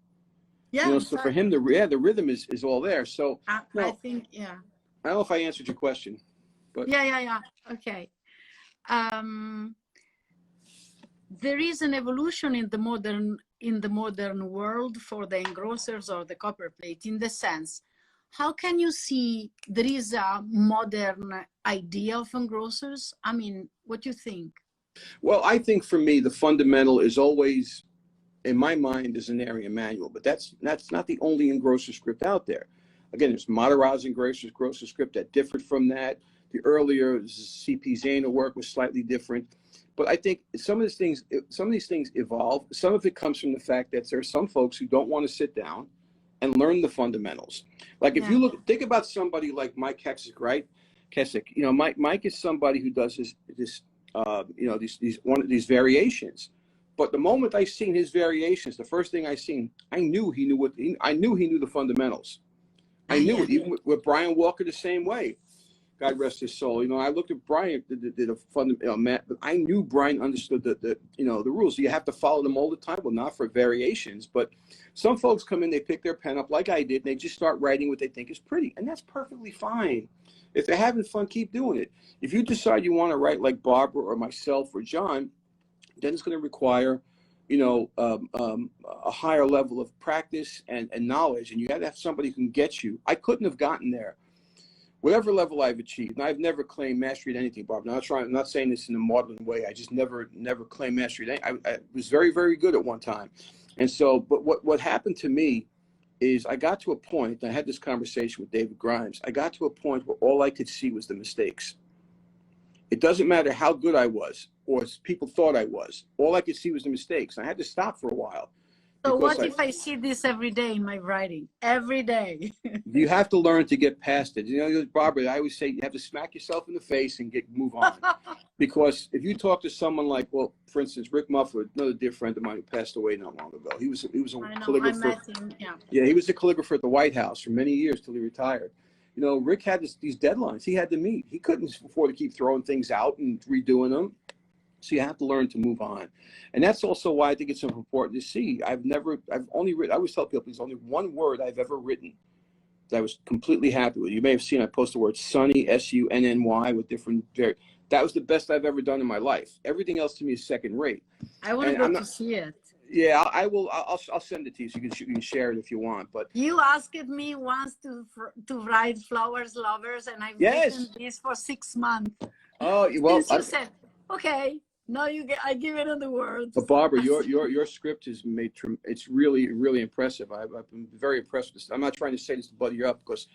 Yeah. You know, so for him, the rhythm is all there. So I think, I don't know if I answered your question, but yeah. Okay. There is an evolution in the modern world for the engrossers or the copperplate, in the sense, how can you see there is a modern idea of engrossers? I mean, what do you think? Well, I think for me, the fundamental is always, in my mind, is an area manual, but that's not the only engrosser script out there. Again, there's Matarazzo and Grosser script that differed from that. The earlier C.P. Zana work was slightly different. But I think some of these things evolve. Some of it comes from the fact that there are some folks who don't want to sit down and learn the fundamentals. Like if you think about somebody like Mike Kessick, right? Kessick, you know, Mike is somebody who does these variations. But the moment I seen his variations, the first thing I seen, I knew he knew the fundamentals. I knew it. Even with Brian Walker, the same way. God rest his soul. You know, I looked at Brian, did a fundamental math, but I knew Brian understood the rules. You have to follow them all the time. Well, not for variations, but some folks come in, they pick their pen up like I did, and they just start writing what they think is pretty, and that's perfectly fine. If they're having fun, keep doing it. If you decide you want to write like Barbara or myself or John, then it's going to require, a higher level of practice and knowledge, and you got to have somebody who can get you. I couldn't have gotten there. Whatever level I've achieved, and I've never claimed mastery at anything, Bob. I'm not saying this in a maudlin way. I just never claimed mastery at anything. I was very, very good at one time. And so, but what happened to me is I got to a point, and I had this conversation with David Grimes. I got to a point where all I could see was the mistakes. It doesn't matter how good I was or people thought I was. All I could see was the mistakes. I had to stop for a while. So what if I see this every day in my writing? Every day. You have to learn to get past it. You know, Barbara, I always say you have to smack yourself in the face and move on. Because if you talk to someone like, well, for instance, Rick Muffler, another dear friend of mine who passed away not long ago. He was a calligrapher. I met him, yeah, he was a calligrapher at the White House for many years till he retired. You know, Rick had these deadlines he had to meet. He couldn't afford to keep throwing things out and redoing them. So you have to learn to move on. And that's also why I think it's so important to see. I've only written, I always tell people there's only one word I've ever written that I was completely happy with. You may have seen I post the word Sunny, S-U-N-N-Y with different, that was the best I've ever done in my life. Everything else to me is second rate. I want to go to see it. Yeah, I will. I'll send it to you so you can share it if you want. But you asked me once to write Flowers Lovers, and I've written this for 6 months. Oh well, since you said okay. No, I give it another word. But Barbara, your script is made. It's really, really impressive. I've been very impressed with this. I'm not trying to say this to butter you up because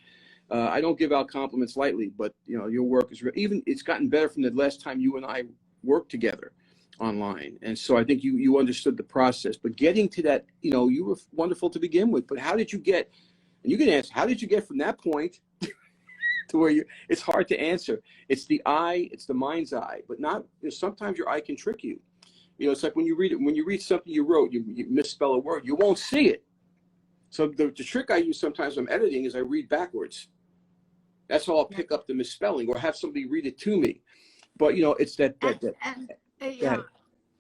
I don't give out compliments lightly. But you know, your work is it's gotten better from the last time you and I worked together online. And so I think you understood the process. But getting to that, you know, you were wonderful to begin with. But how did you get? And you can answer. How did you get from that point to where it's hard to answer. It's the eye, it's the mind's eye, but not, sometimes your eye can trick you. You know, it's like when you read something you wrote, you misspell a word, you won't see it. So the trick I use sometimes when I'm editing is I read backwards. That's how I'll pick up the misspelling or have somebody read it to me. But you know, it's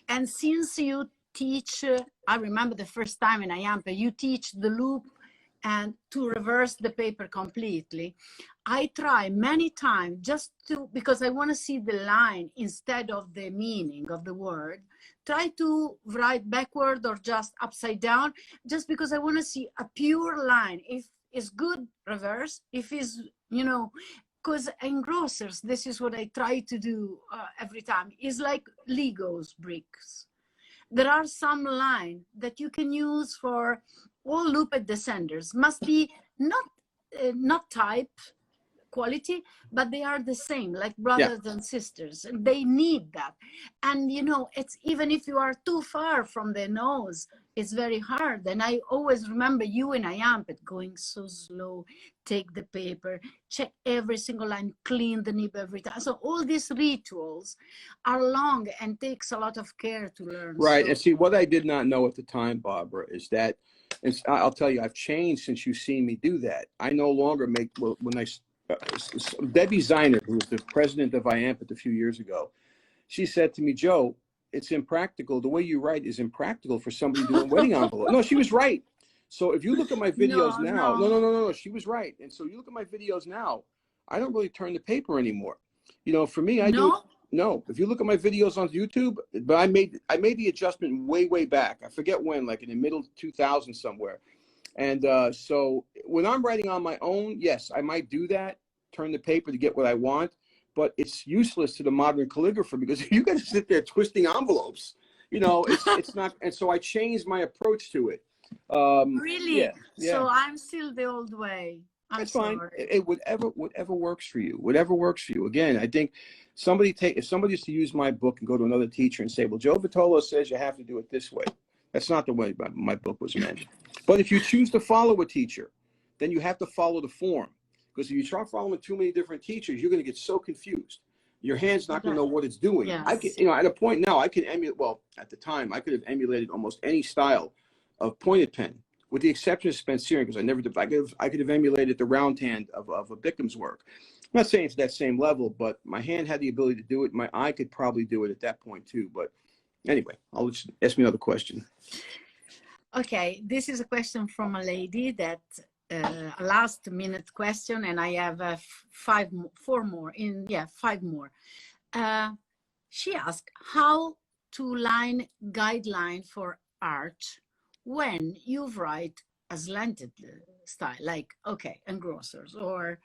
and since you teach, I remember the first time in Iampath, you teach the loop and to reverse the paper completely. I try many times because I want to see the line instead of the meaning of the word. Try to write backward or just upside down, just because I want to see a pure line. If it's good, reverse. If it's, you know, because in Grossers, this is what I try to do every time. It's like Legos bricks. There are some lines that you can use for all looped descenders. Must be not type quality, but they are the same, like brothers and sisters. And they need that. And you know, it's even if you are too far from the nose, it's very hard. And I always remember you in Iampath going so slow, take the paper, check every single line, clean the nib every time. So all these rituals are long and takes a lot of care to learn. Right. So, and see, what I did not know at the time, Barbara, is that, and I'll tell you, I've changed since you've seen me do that. I no longer make, when I, Debbie Zeiner, who was the president of Iampath a few years ago, she said to me, Joe, it's impractical. The way you write is impractical for somebody doing wedding envelope. No, she was right. So if you look at my videos now, no, she was right. And so you look at my videos now, I don't really turn the paper anymore. You know, for me, I do. No, if you look at my videos on YouTube, but I made the adjustment way back. I forget when, like in the middle 2000s somewhere. And so when I'm writing on my own, yes, I might do that, turn the paper to get what I want, but it's useless to the modern calligrapher because you got to sit there twisting envelopes. You know, it's not. And so I changed my approach to it. really? Yeah. So I'm still the old way. I'm That's fine. sorry. Whatever works for you. Whatever works for you. Again, I think if somebody is to use my book and go to another teacher and say, well, Joe Vitolo says you have to do it this way. That's not the way my book was meant. But if you choose to follow a teacher, then you have to follow the form. Because if you start following too many different teachers, you're going to get so confused. Your hand's not going to know what it's doing. Yes. I can, at a point now, I can emulate. Well, at the time, I could have emulated almost any style of pointed pen, with the exception of Spencerian, because I never did. I could have emulated the round hand of a Bickham's work. I'm not saying it's that same level, but my hand had the ability to do it. My eye could probably do it at that point too. But anyway, I'll just ask me another question. Okay, this is a question from a lady that a last minute question, and I have five more. She asked how to line guideline for art when you write a slanted style, like engrossers or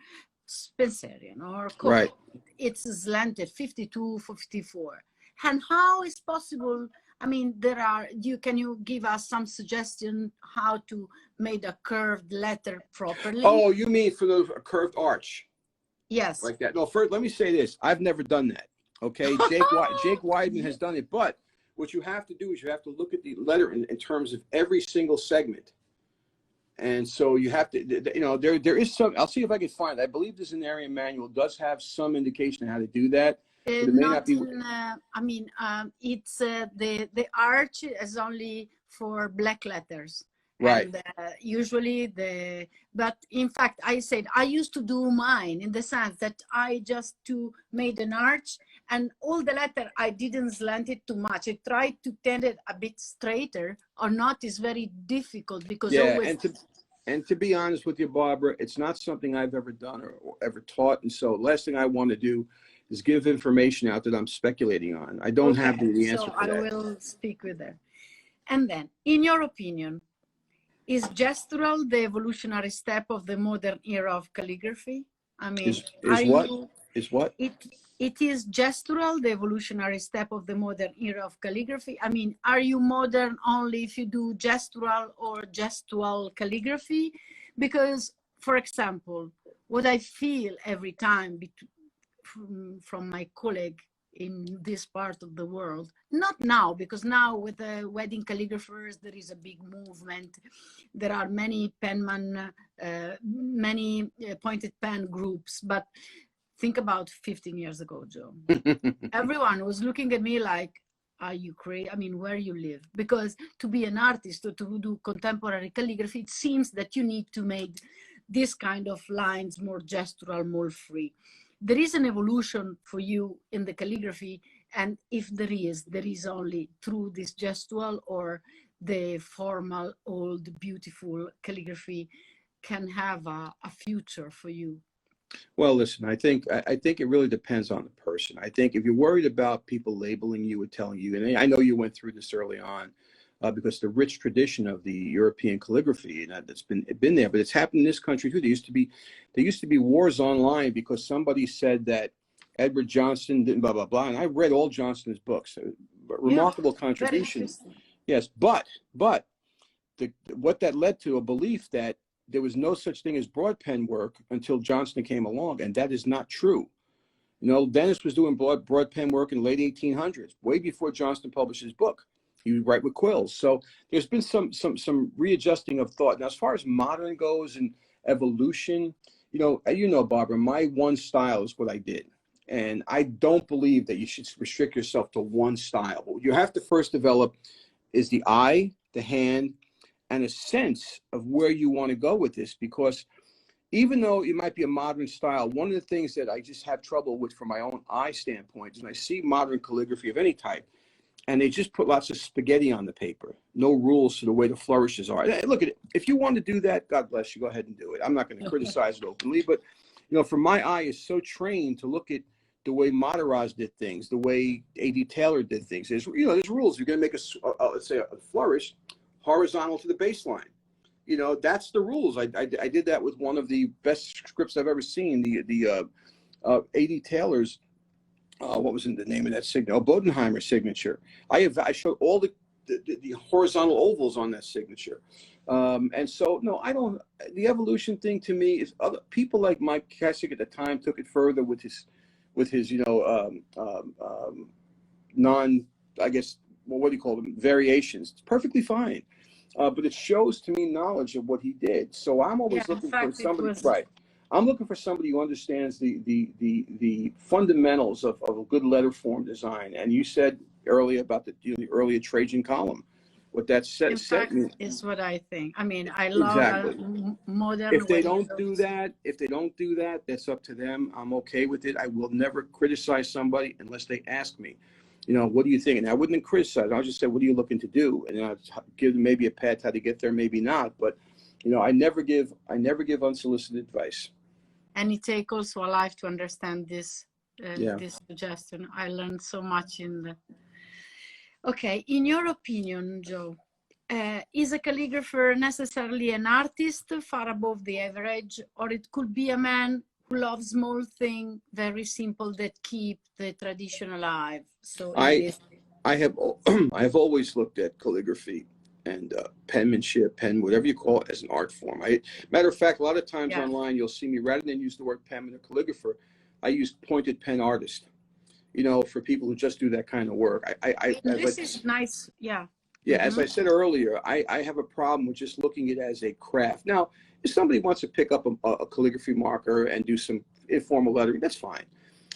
Spencerian or Coco. Right. It's slanted 52, 54, and how is possible? I mean, can you give us some suggestion how to make a curved letter properly? Oh, you mean for a curved arch? Yes. Like that. No, first, let me say this. I've never done that. Okay. Jake Wyden has done it. But what you have to do is you have to look at the letter in terms of every single segment. And so you have to, there is some, I'll see if I can find it. I believe this Zenarian manual does have some indication of how to do that. It may not be. It's the arch is only for black letters, right? And usually but in fact, I said I used to do mine in the sense that I just made an arch, and all the letter I didn't slant it too much. I tried to tend it a bit straighter, or not is very difficult because And to be honest with you, Barbara, it's not something I've ever done or ever taught. And so last thing I want to do is give information out that I'm speculating on. I don't have the answer for that. I will speak with her. And then, in your opinion, is gestural the evolutionary step of the modern era of calligraphy? I mean, is what? It is gestural, the evolutionary step of the modern era of calligraphy. I mean, are you modern only if you do gestural or gestual calligraphy? Because, for example, what I feel every time from my colleague in this part of the world, not now, because now with the wedding calligraphers, there is a big movement. There are many penman, many pointed pen groups, but think about 15 years ago, Joe. Everyone was looking at me like, are you crazy? I mean, where you live? Because to be an artist or to do contemporary calligraphy, it seems that you need to make this kind of lines more gestural, more free. There is an evolution for you in the calligraphy, and if there is only through this gestual, or the formal, old, beautiful calligraphy can have a future for you. Well, listen, I think it really depends on the person. I think if you're worried about people labeling you or telling you, and I know you went through this early on, because the rich tradition of the European calligraphy, and that's been there, but it's happened in this country too. There used to be wars online because somebody said that Edward Johnston didn't blah blah blah, and I read all Johnston's books. Remarkable contribution. Yes, but what that led to a belief that there was no such thing as broad pen work until Johnston came along, and that is not true. Dennis was doing broad pen work in the late 1800s, way before Johnston published his book. He would write with quills. So there's been some readjusting of thought. Now, as far as modern goes and evolution, Barbara, my one style is what I did. And I don't believe that you should restrict yourself to one style. What you have to first develop is the eye, the hand, and a sense of where you want to go with this. Because even though it might be a modern style, one of the things that I just have trouble with from my own eye standpoint is when I see modern calligraphy of any type, and they just put lots of spaghetti on the paper. No rules to the way the flourishes are. Look at it. If you want to do that, God bless you. Go ahead and do it. I'm not going to criticize it openly, but for my eye is so trained to look at the way Mataraz did things, the way A.D. Taylor did things. There's rules. You're going to make let's say a flourish horizontal to the baseline. That's the rules. I did that with one of the best scripts I've ever seen. The A.D. Taylor's. What was in the name of that signature? Bodenheimer signature. I showed all the horizontal ovals on that signature. And so, no, I don't. The evolution thing to me is other people like Mike Kessick at the time took it further with his non, I guess, well, what do you call them? Variations. It's perfectly fine. But it shows to me knowledge of what he did. So I'm Yeah, always in looking for fact, it somebody, was. right? I'm looking for somebody who understands the fundamentals of a good letter form design. And you said earlier about the earlier Trajan column. What that In set fact, me is what I think. I mean, I love exactly. modern If they ways don't of. do that, that's up to them. I'm okay with it. I will never criticize somebody unless they ask me, what do you think? And I wouldn't criticize. I'll just say, what are you looking to do? And I'll give them maybe a pat how to get there, maybe not. But I never give unsolicited advice. And it takes also a life to understand this Yeah. this suggestion. I learned so much in the. Okay, in your opinion, Joe, is a calligrapher necessarily an artist far above the average, or it could be a man who loves small things, very simple, that keep the tradition alive? So I have I have always looked at calligraphy and penmanship, whatever you call it, as an art form. Matter of fact, a lot of times yeah. online you'll see me, rather than use the word penman or calligrapher, I use pointed pen artist. For people who just do that kind of work. This is nice. Yeah. Yeah, as I said earlier, I have a problem with just looking at it as a craft. Now, if somebody wants to pick up a calligraphy marker and do some informal lettering, that's fine.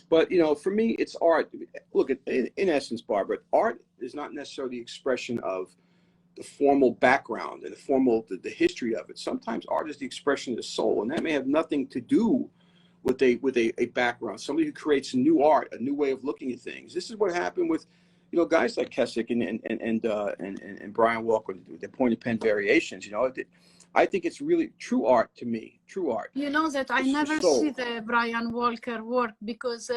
But for me, it's art. Look, in essence, Barbara, art is not necessarily the expression of the formal background and the history of it. Sometimes art is the expression of the soul, and that may have nothing to do with a background. Somebody who creates new art, a new way of looking at things. This is what happened with guys like Kessick and Brian Walker, the pointed pen variations. I think it's really true art to me. True art. You know that I never see the Brian Walker work because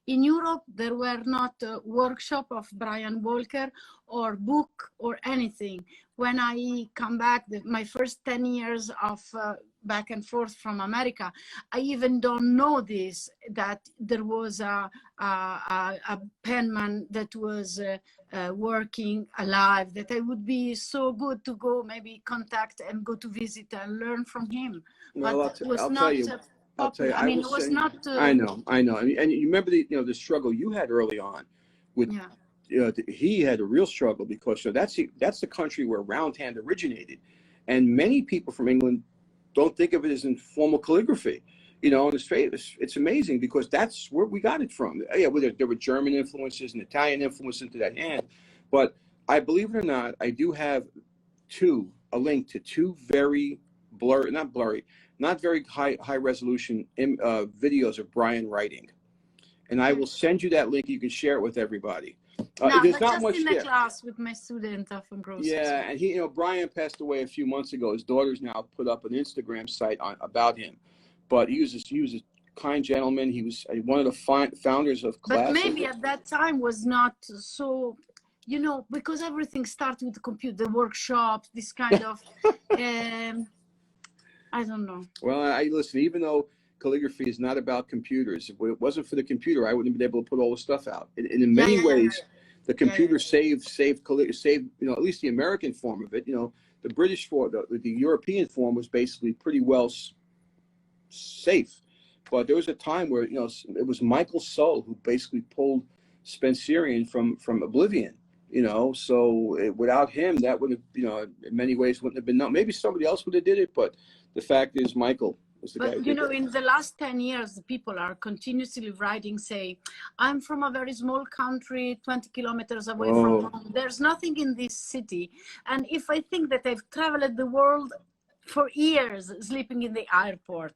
in Europe there were not a workshop of Brian Walker or book or anything. When I come back, my first 10 years of back and forth from America, I even don't know this, that there was a penman that was working alive, that I would be so good to go maybe contact and go to visit and learn from him. Well, But it was I'll not tell you. popular. I mean, it was not. I know. And you remember the struggle you had early on with. Yeah. He had a real struggle because that's the country where roundhand originated, and many people from England don't think of it as informal calligraphy. And it's amazing because that's where we got it from. Yeah, there were German influences and Italian influence into that hand, but I believe it or not, I do have a link to two very not very high resolution videos of Brian writing, and I will send you that link. You can share it with everybody. There's not much in the there. class with my student from Cursive. Yeah, and Brian passed away a few months ago. His daughter's now put up an Instagram site about him, but he was a kind gentleman. He was one of the founders of class. But maybe at that time was not so, because everything started with the computer, the workshops, this kind of, I don't know. Well, listen, even though calligraphy is not about computers, if it wasn't for the computer, I wouldn't have been able to put all the stuff out. And in many ways, the computer saved at least the American form of it. The British form, the European form was basically pretty well safe. But there was a time where it was Michael Sull who basically pulled Spencerian from oblivion. So without him, that would have in many ways wouldn't have been known. Maybe somebody else would have did it, but the fact is Michael was the guy. But in the last 10 years, people are continuously writing, say, I'm from a very small country, 20 kilometers away from home. There's nothing in this city. And if I think that I've traveled the world for years, sleeping in the airport,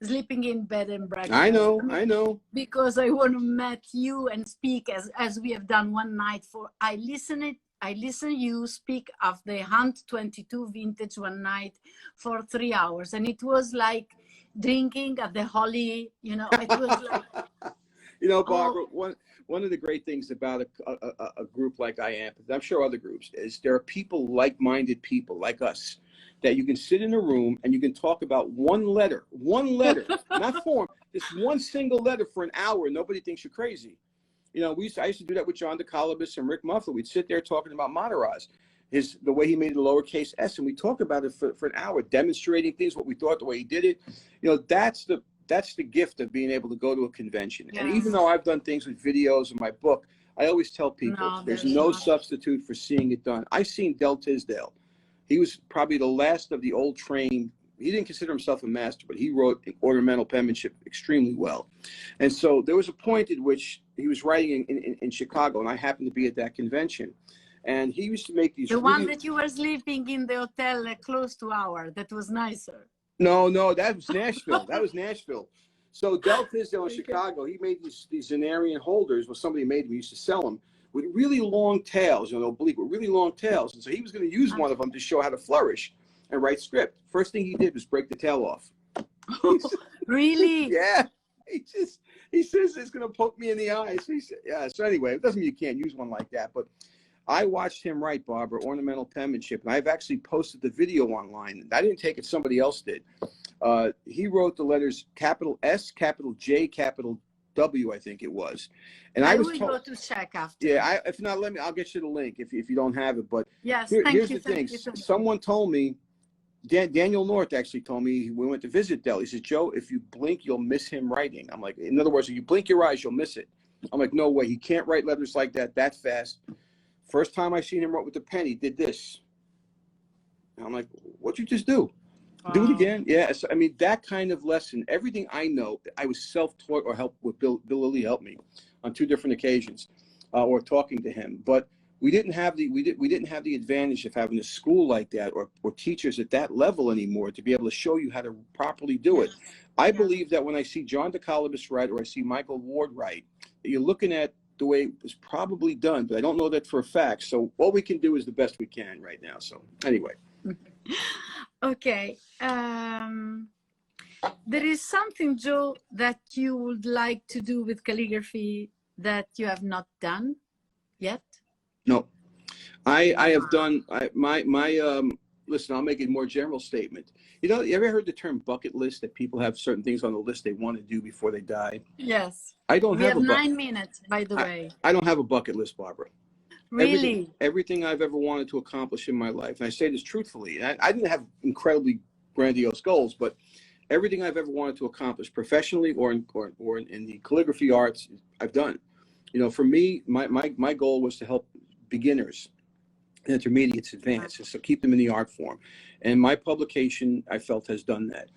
sleeping in bed and breakfast. I know. Because I want to meet you and speak as we have done one night. I listen you speak of the Hunt 22 vintage one night for 3 hours, and it was like drinking at the Holy. It was like. Barbara, one of the great things about a group like Iampath, I'm sure other groups, is there are people, like-minded people like us, that you can sit in a room and you can talk about one letter, not form, just one single letter for an hour. Nobody thinks you're crazy. I used to do that with John DeCalabas and Rick Muffler. We'd sit there talking about Mataraz. the way he made it a lowercase s, and we talked about it for an hour, demonstrating things, what we thought, the way he did it. You know, that's the gift of being able to go to a convention. Yes. And even though I've done things with videos in my book, I always tell people there's no substitute for seeing it done. I seen Del Tisdale. He was probably the last of the old trained. He didn't consider himself a master, but he wrote ornamental penmanship extremely well. And so there was a point at which he was writing in Chicago, and I happened to be at that convention. And he used to make these. The one that you were sleeping in the hotel close to our, that was nicer. No, that was Nashville. That was Nashville. So Del Tisdale in Chicago, he made these Zenarian holders. Well, somebody made them. He used to sell them with really long tails, you know, oblique, with really long tails. And so he was going to use one of them to show how to flourish and write script. First thing he did was break the tail off. Really? Yeah. He says it's going to poke me in the eye. So he said, yeah. So anyway, it doesn't mean you can't use one like that. But I watched him write, Barbara, ornamental penmanship, and I've actually posted the video online. I didn't take it; somebody else did. He wrote the letters capital S, capital J, capital W, I think it was. And I was will told, go to check after. Yeah, if not, I'll get you the link if you don't have it. But yes, here's the thing: someone told me. Daniel North actually told me, we went to visit Del. He says, Joe, if you blink, you'll miss him writing. I'm like, in other words, if you blink your eyes, you'll miss it. I'm like, no way. He can't write letters like that fast. First time I seen him write with the pen, he did this. And I'm like, what'd you just do? Wow. Do it again? Yeah. So, I mean, that kind of lesson, everything I know, I was self-taught or helped with Bill Lilly helped me on 2 different occasions, or talking to him. But we didn't have the advantage of having a school like that or teachers at that level anymore to be able to show you how to properly do it. I believe that when I see John DeCalibus write or I see Michael Ward write, you're looking at the way it was probably done, but I don't know that for a fact. So all we can do is the best we can right now. So anyway. Okay. There is something, Joe, that you would like to do with calligraphy that you have not done yet? No, I have done listen, I'll make a more general statement. You know, you ever heard the term bucket list, that people have certain things on the list they want to do before they die? Yes. I don't have 9 minutes, by the way. I don't have a bucket list, Barbara. Really? Everything I've ever wanted to accomplish in my life, and I say this truthfully, and I didn't have incredibly grandiose goals, but everything I've ever wanted to accomplish professionally or in the calligraphy arts, I've done. You know, for me, my goal was to help beginners, intermediates, advanced, so keep them in the art form. And my publication, I felt, has done that.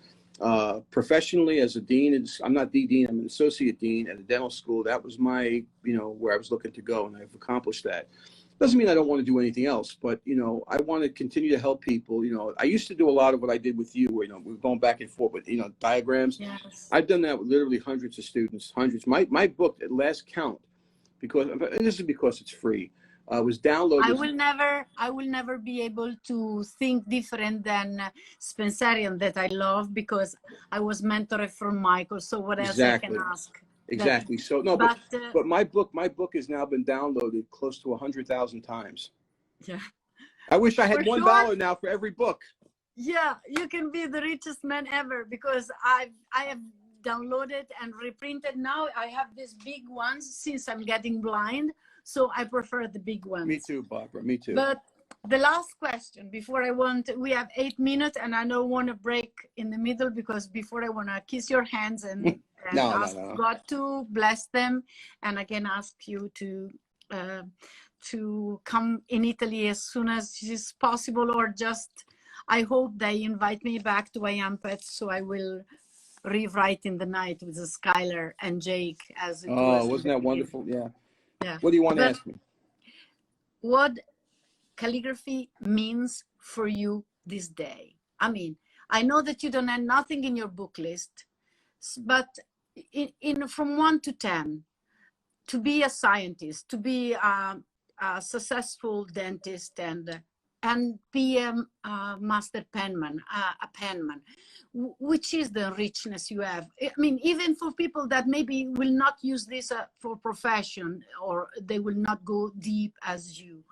Professionally, as a dean, I'm not the dean, I'm an associate dean at a dental school. That was my, where I was looking to go, and I've accomplished that. Doesn't mean I don't want to do anything else, but, I want to continue to help people. I used to do a lot of what I did with you, where, we're going back and forth with, diagrams. Yes. I've done that with literally hundreds of students, hundreds. My book, at last count, and this is because it's free, was downloaded. I will never be able to think different than Spencerian, that I love, because I was mentored from Michael. So what else I can ask? Exactly. So no, but my book has now been downloaded close to 100,000 times. Yeah. I wish I had $1 now for every book. Yeah, you can be the richest man ever, because I have downloaded and reprinted. Now I have these big ones since I'm getting blind, so I prefer the big ones. Me too, Barbara. Me too. But the last question before we have 8 minutes, and I don't want to break in the middle, because before I want to kiss your hands and ask God to bless them, and I can ask you to come in Italy as soon as is possible, or just I hope they invite me back to Iampath, so I will rewrite in the night with Skylar and Jake as it was. Oh, wasn't that wonderful? Yeah. Yeah. What do you want to ask me? What calligraphy means for you this day? I mean, I know that you don't have nothing in your book list, but in from 1 to 10, to be a scientist, to be a successful dentist, and be a master penman, a penman, which is the richness you have. I mean, even for people that maybe will not use this for profession, or they will not go deep as you.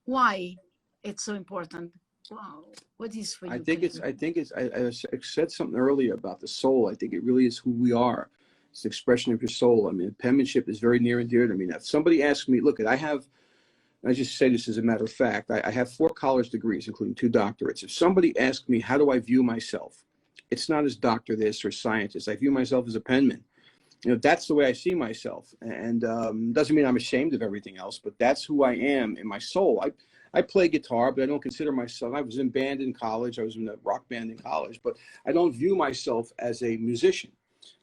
Why it's so important? Wow, what is for you? I said something earlier about the soul. I think it really is who we are. It's the expression of your soul. I mean, penmanship is very near and dear to me. Now, if somebody asks me, look, I have and I just say this as a matter of fact, I have 4 college degrees, including 2 doctorates. If somebody asks me, how do I view myself? It's not as doctor this or scientist. I view myself as a penman. You know, that's the way I see myself. And doesn't mean I'm ashamed of everything else, but that's who I am in my soul. I play guitar, but I don't consider myself, I was in band in college. I was in a rock band in college, but I don't view myself as a musician.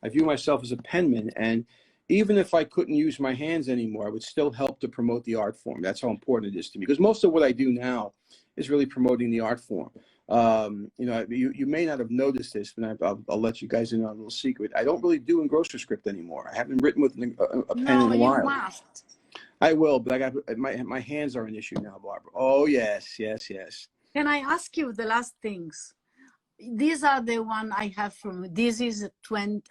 I view myself as a penman. And even if I couldn't use my hands anymore, I would still help to promote the art form. That's how important it is to me, because most of what I do now is really promoting the art form. You know, you may not have noticed this, but I'll let you guys in on a little secret. I don't really do engrosser script anymore. I haven't written with a pen in a while. You must. I will, but I got my hands are an issue now, Barbara. Oh yes, yes, yes. Can I ask you the last things? These are the one I have from, this is 20,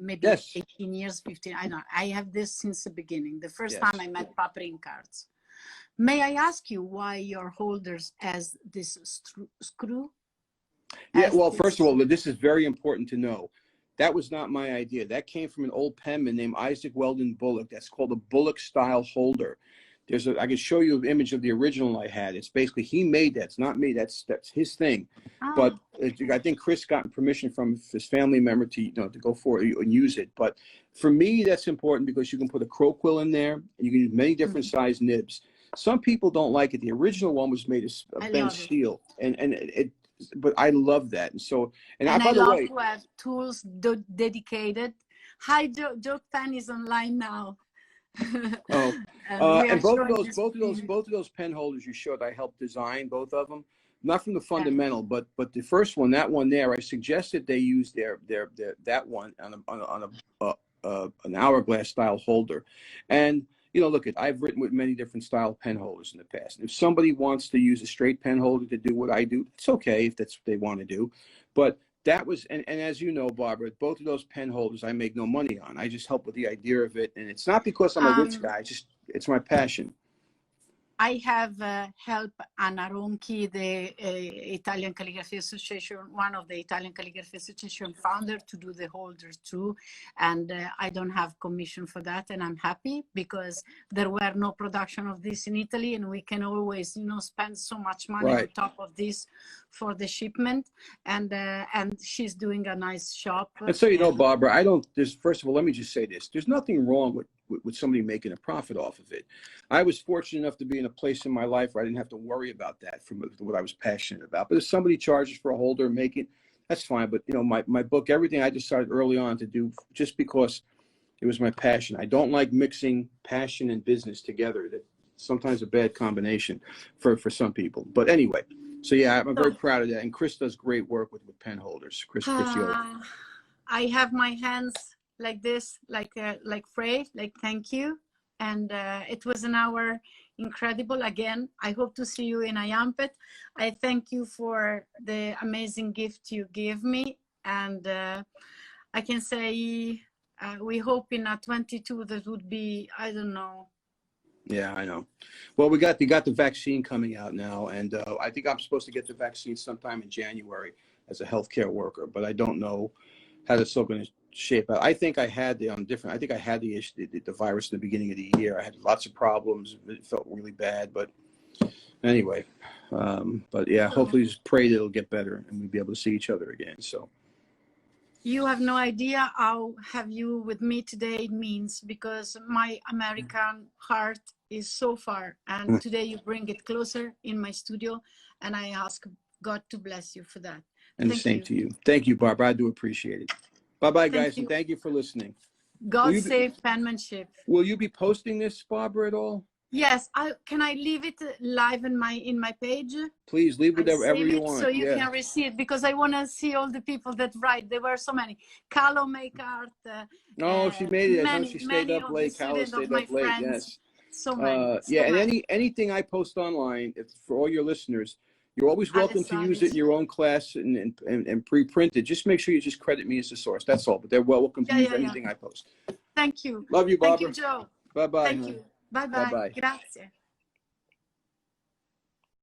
maybe Yes. 18 years, 15, I don't know. I have this since the beginning. The first Yes. time I met papering cards. May I ask you why your holders has this screw? Yeah, well, first of all, this is very important to know. That was not my idea. That came from an old penman named Isaac Weldon Bullock. That's called a Bullock style holder. I can show you an image of the original I had. It's basically, he made that. It's not me. That's his thing. Oh. But I think Chris got permission from his family member to, you know, to go for it and use it. But for me, that's important because you can put a crow quill in there, and you can use many different size nibs. Some people don't like it. The original one was made of bent steel, but I love that. And so, and I by the love way, to have tools dedicated. Hi, Joe Pan is online now. Oh, and both of those pen holders you showed, I helped design both of them. Not from the fundamental, but the first one, that one there, I suggested they use that one on an hourglass style holder. And you know, look, I've written with many different style pen holders in the past. And if somebody wants to use a straight pen holder to do what I do, it's okay if that's what they want to do. But that was, and as you know, Barbara, both of those pen holders I make no money on. I just help with the idea of it. And it's not because I'm a rich guy, it's my passion. I have helped Anna Ronchi, the Italian Calligraphy Association, one of the Italian Calligraphy Association founder, to do the holders too. And I don't have commission for that. And I'm happy because there were no production of this in Italy, and we can always, you know, spend so much money on top of this for the shipment. And she's doing a nice shop. And so, you know, Barbara, first of all, let me just say this. There's nothing wrong with somebody making a profit off of it. I was fortunate enough to be in a place in my life where I didn't have to worry about that from what I was passionate about. But if somebody charges for a holder, make it, that's fine. But, you know, my book, everything I decided early on to do just because it was my passion. I don't like mixing passion and business together. That's sometimes a bad combination for some people. But anyway, so yeah, I'm very proud of that. And Chris does great work with pen holders. Chris Yoder. I have my hands like this, like Frey, like thank you. And it was an hour incredible. Again, I hope to see you in Iampath. I thank you for the amazing gift you gave me. And I can say we hope in 22 that would be, I don't know. Yeah, I know. Well, you got the vaccine coming out now. And I think I'm supposed to get the vaccine sometime in January as a healthcare worker, but I don't know how that's all going to shape out. I think I had the the virus in the beginning of the year. I had lots of problems. It felt really bad, but anyway, but yeah, hopefully just pray that it'll get better and we'll be able to see each other again. So you have no idea how have you with me today means, because my American heart is so far, and today you bring it closer in my studio, and I ask God to bless you for that. And the same to you. Thank you, Barbara. I do appreciate it. Bye-bye, guys, and thank you for listening. God save penmanship. Will you be posting this, Barbara, at all? Yes. Can I leave it live in my page? Please leave it wherever you want. So you can receive it, because I want to see all the people that write. There were so many. Calo make art. No, she made it. She stayed up late. Calo stayed up late. Yes. So many. Yeah, and anything I post online, for all your listeners, you're always welcome to use it in your own class and pre-print it. Just make sure you just credit me as the source. That's all. But they're welcome to use anything I post. Thank you. Love you, Barbara. Thank you, Joe. Bye-bye. Thank you. Bye-bye. Grazie.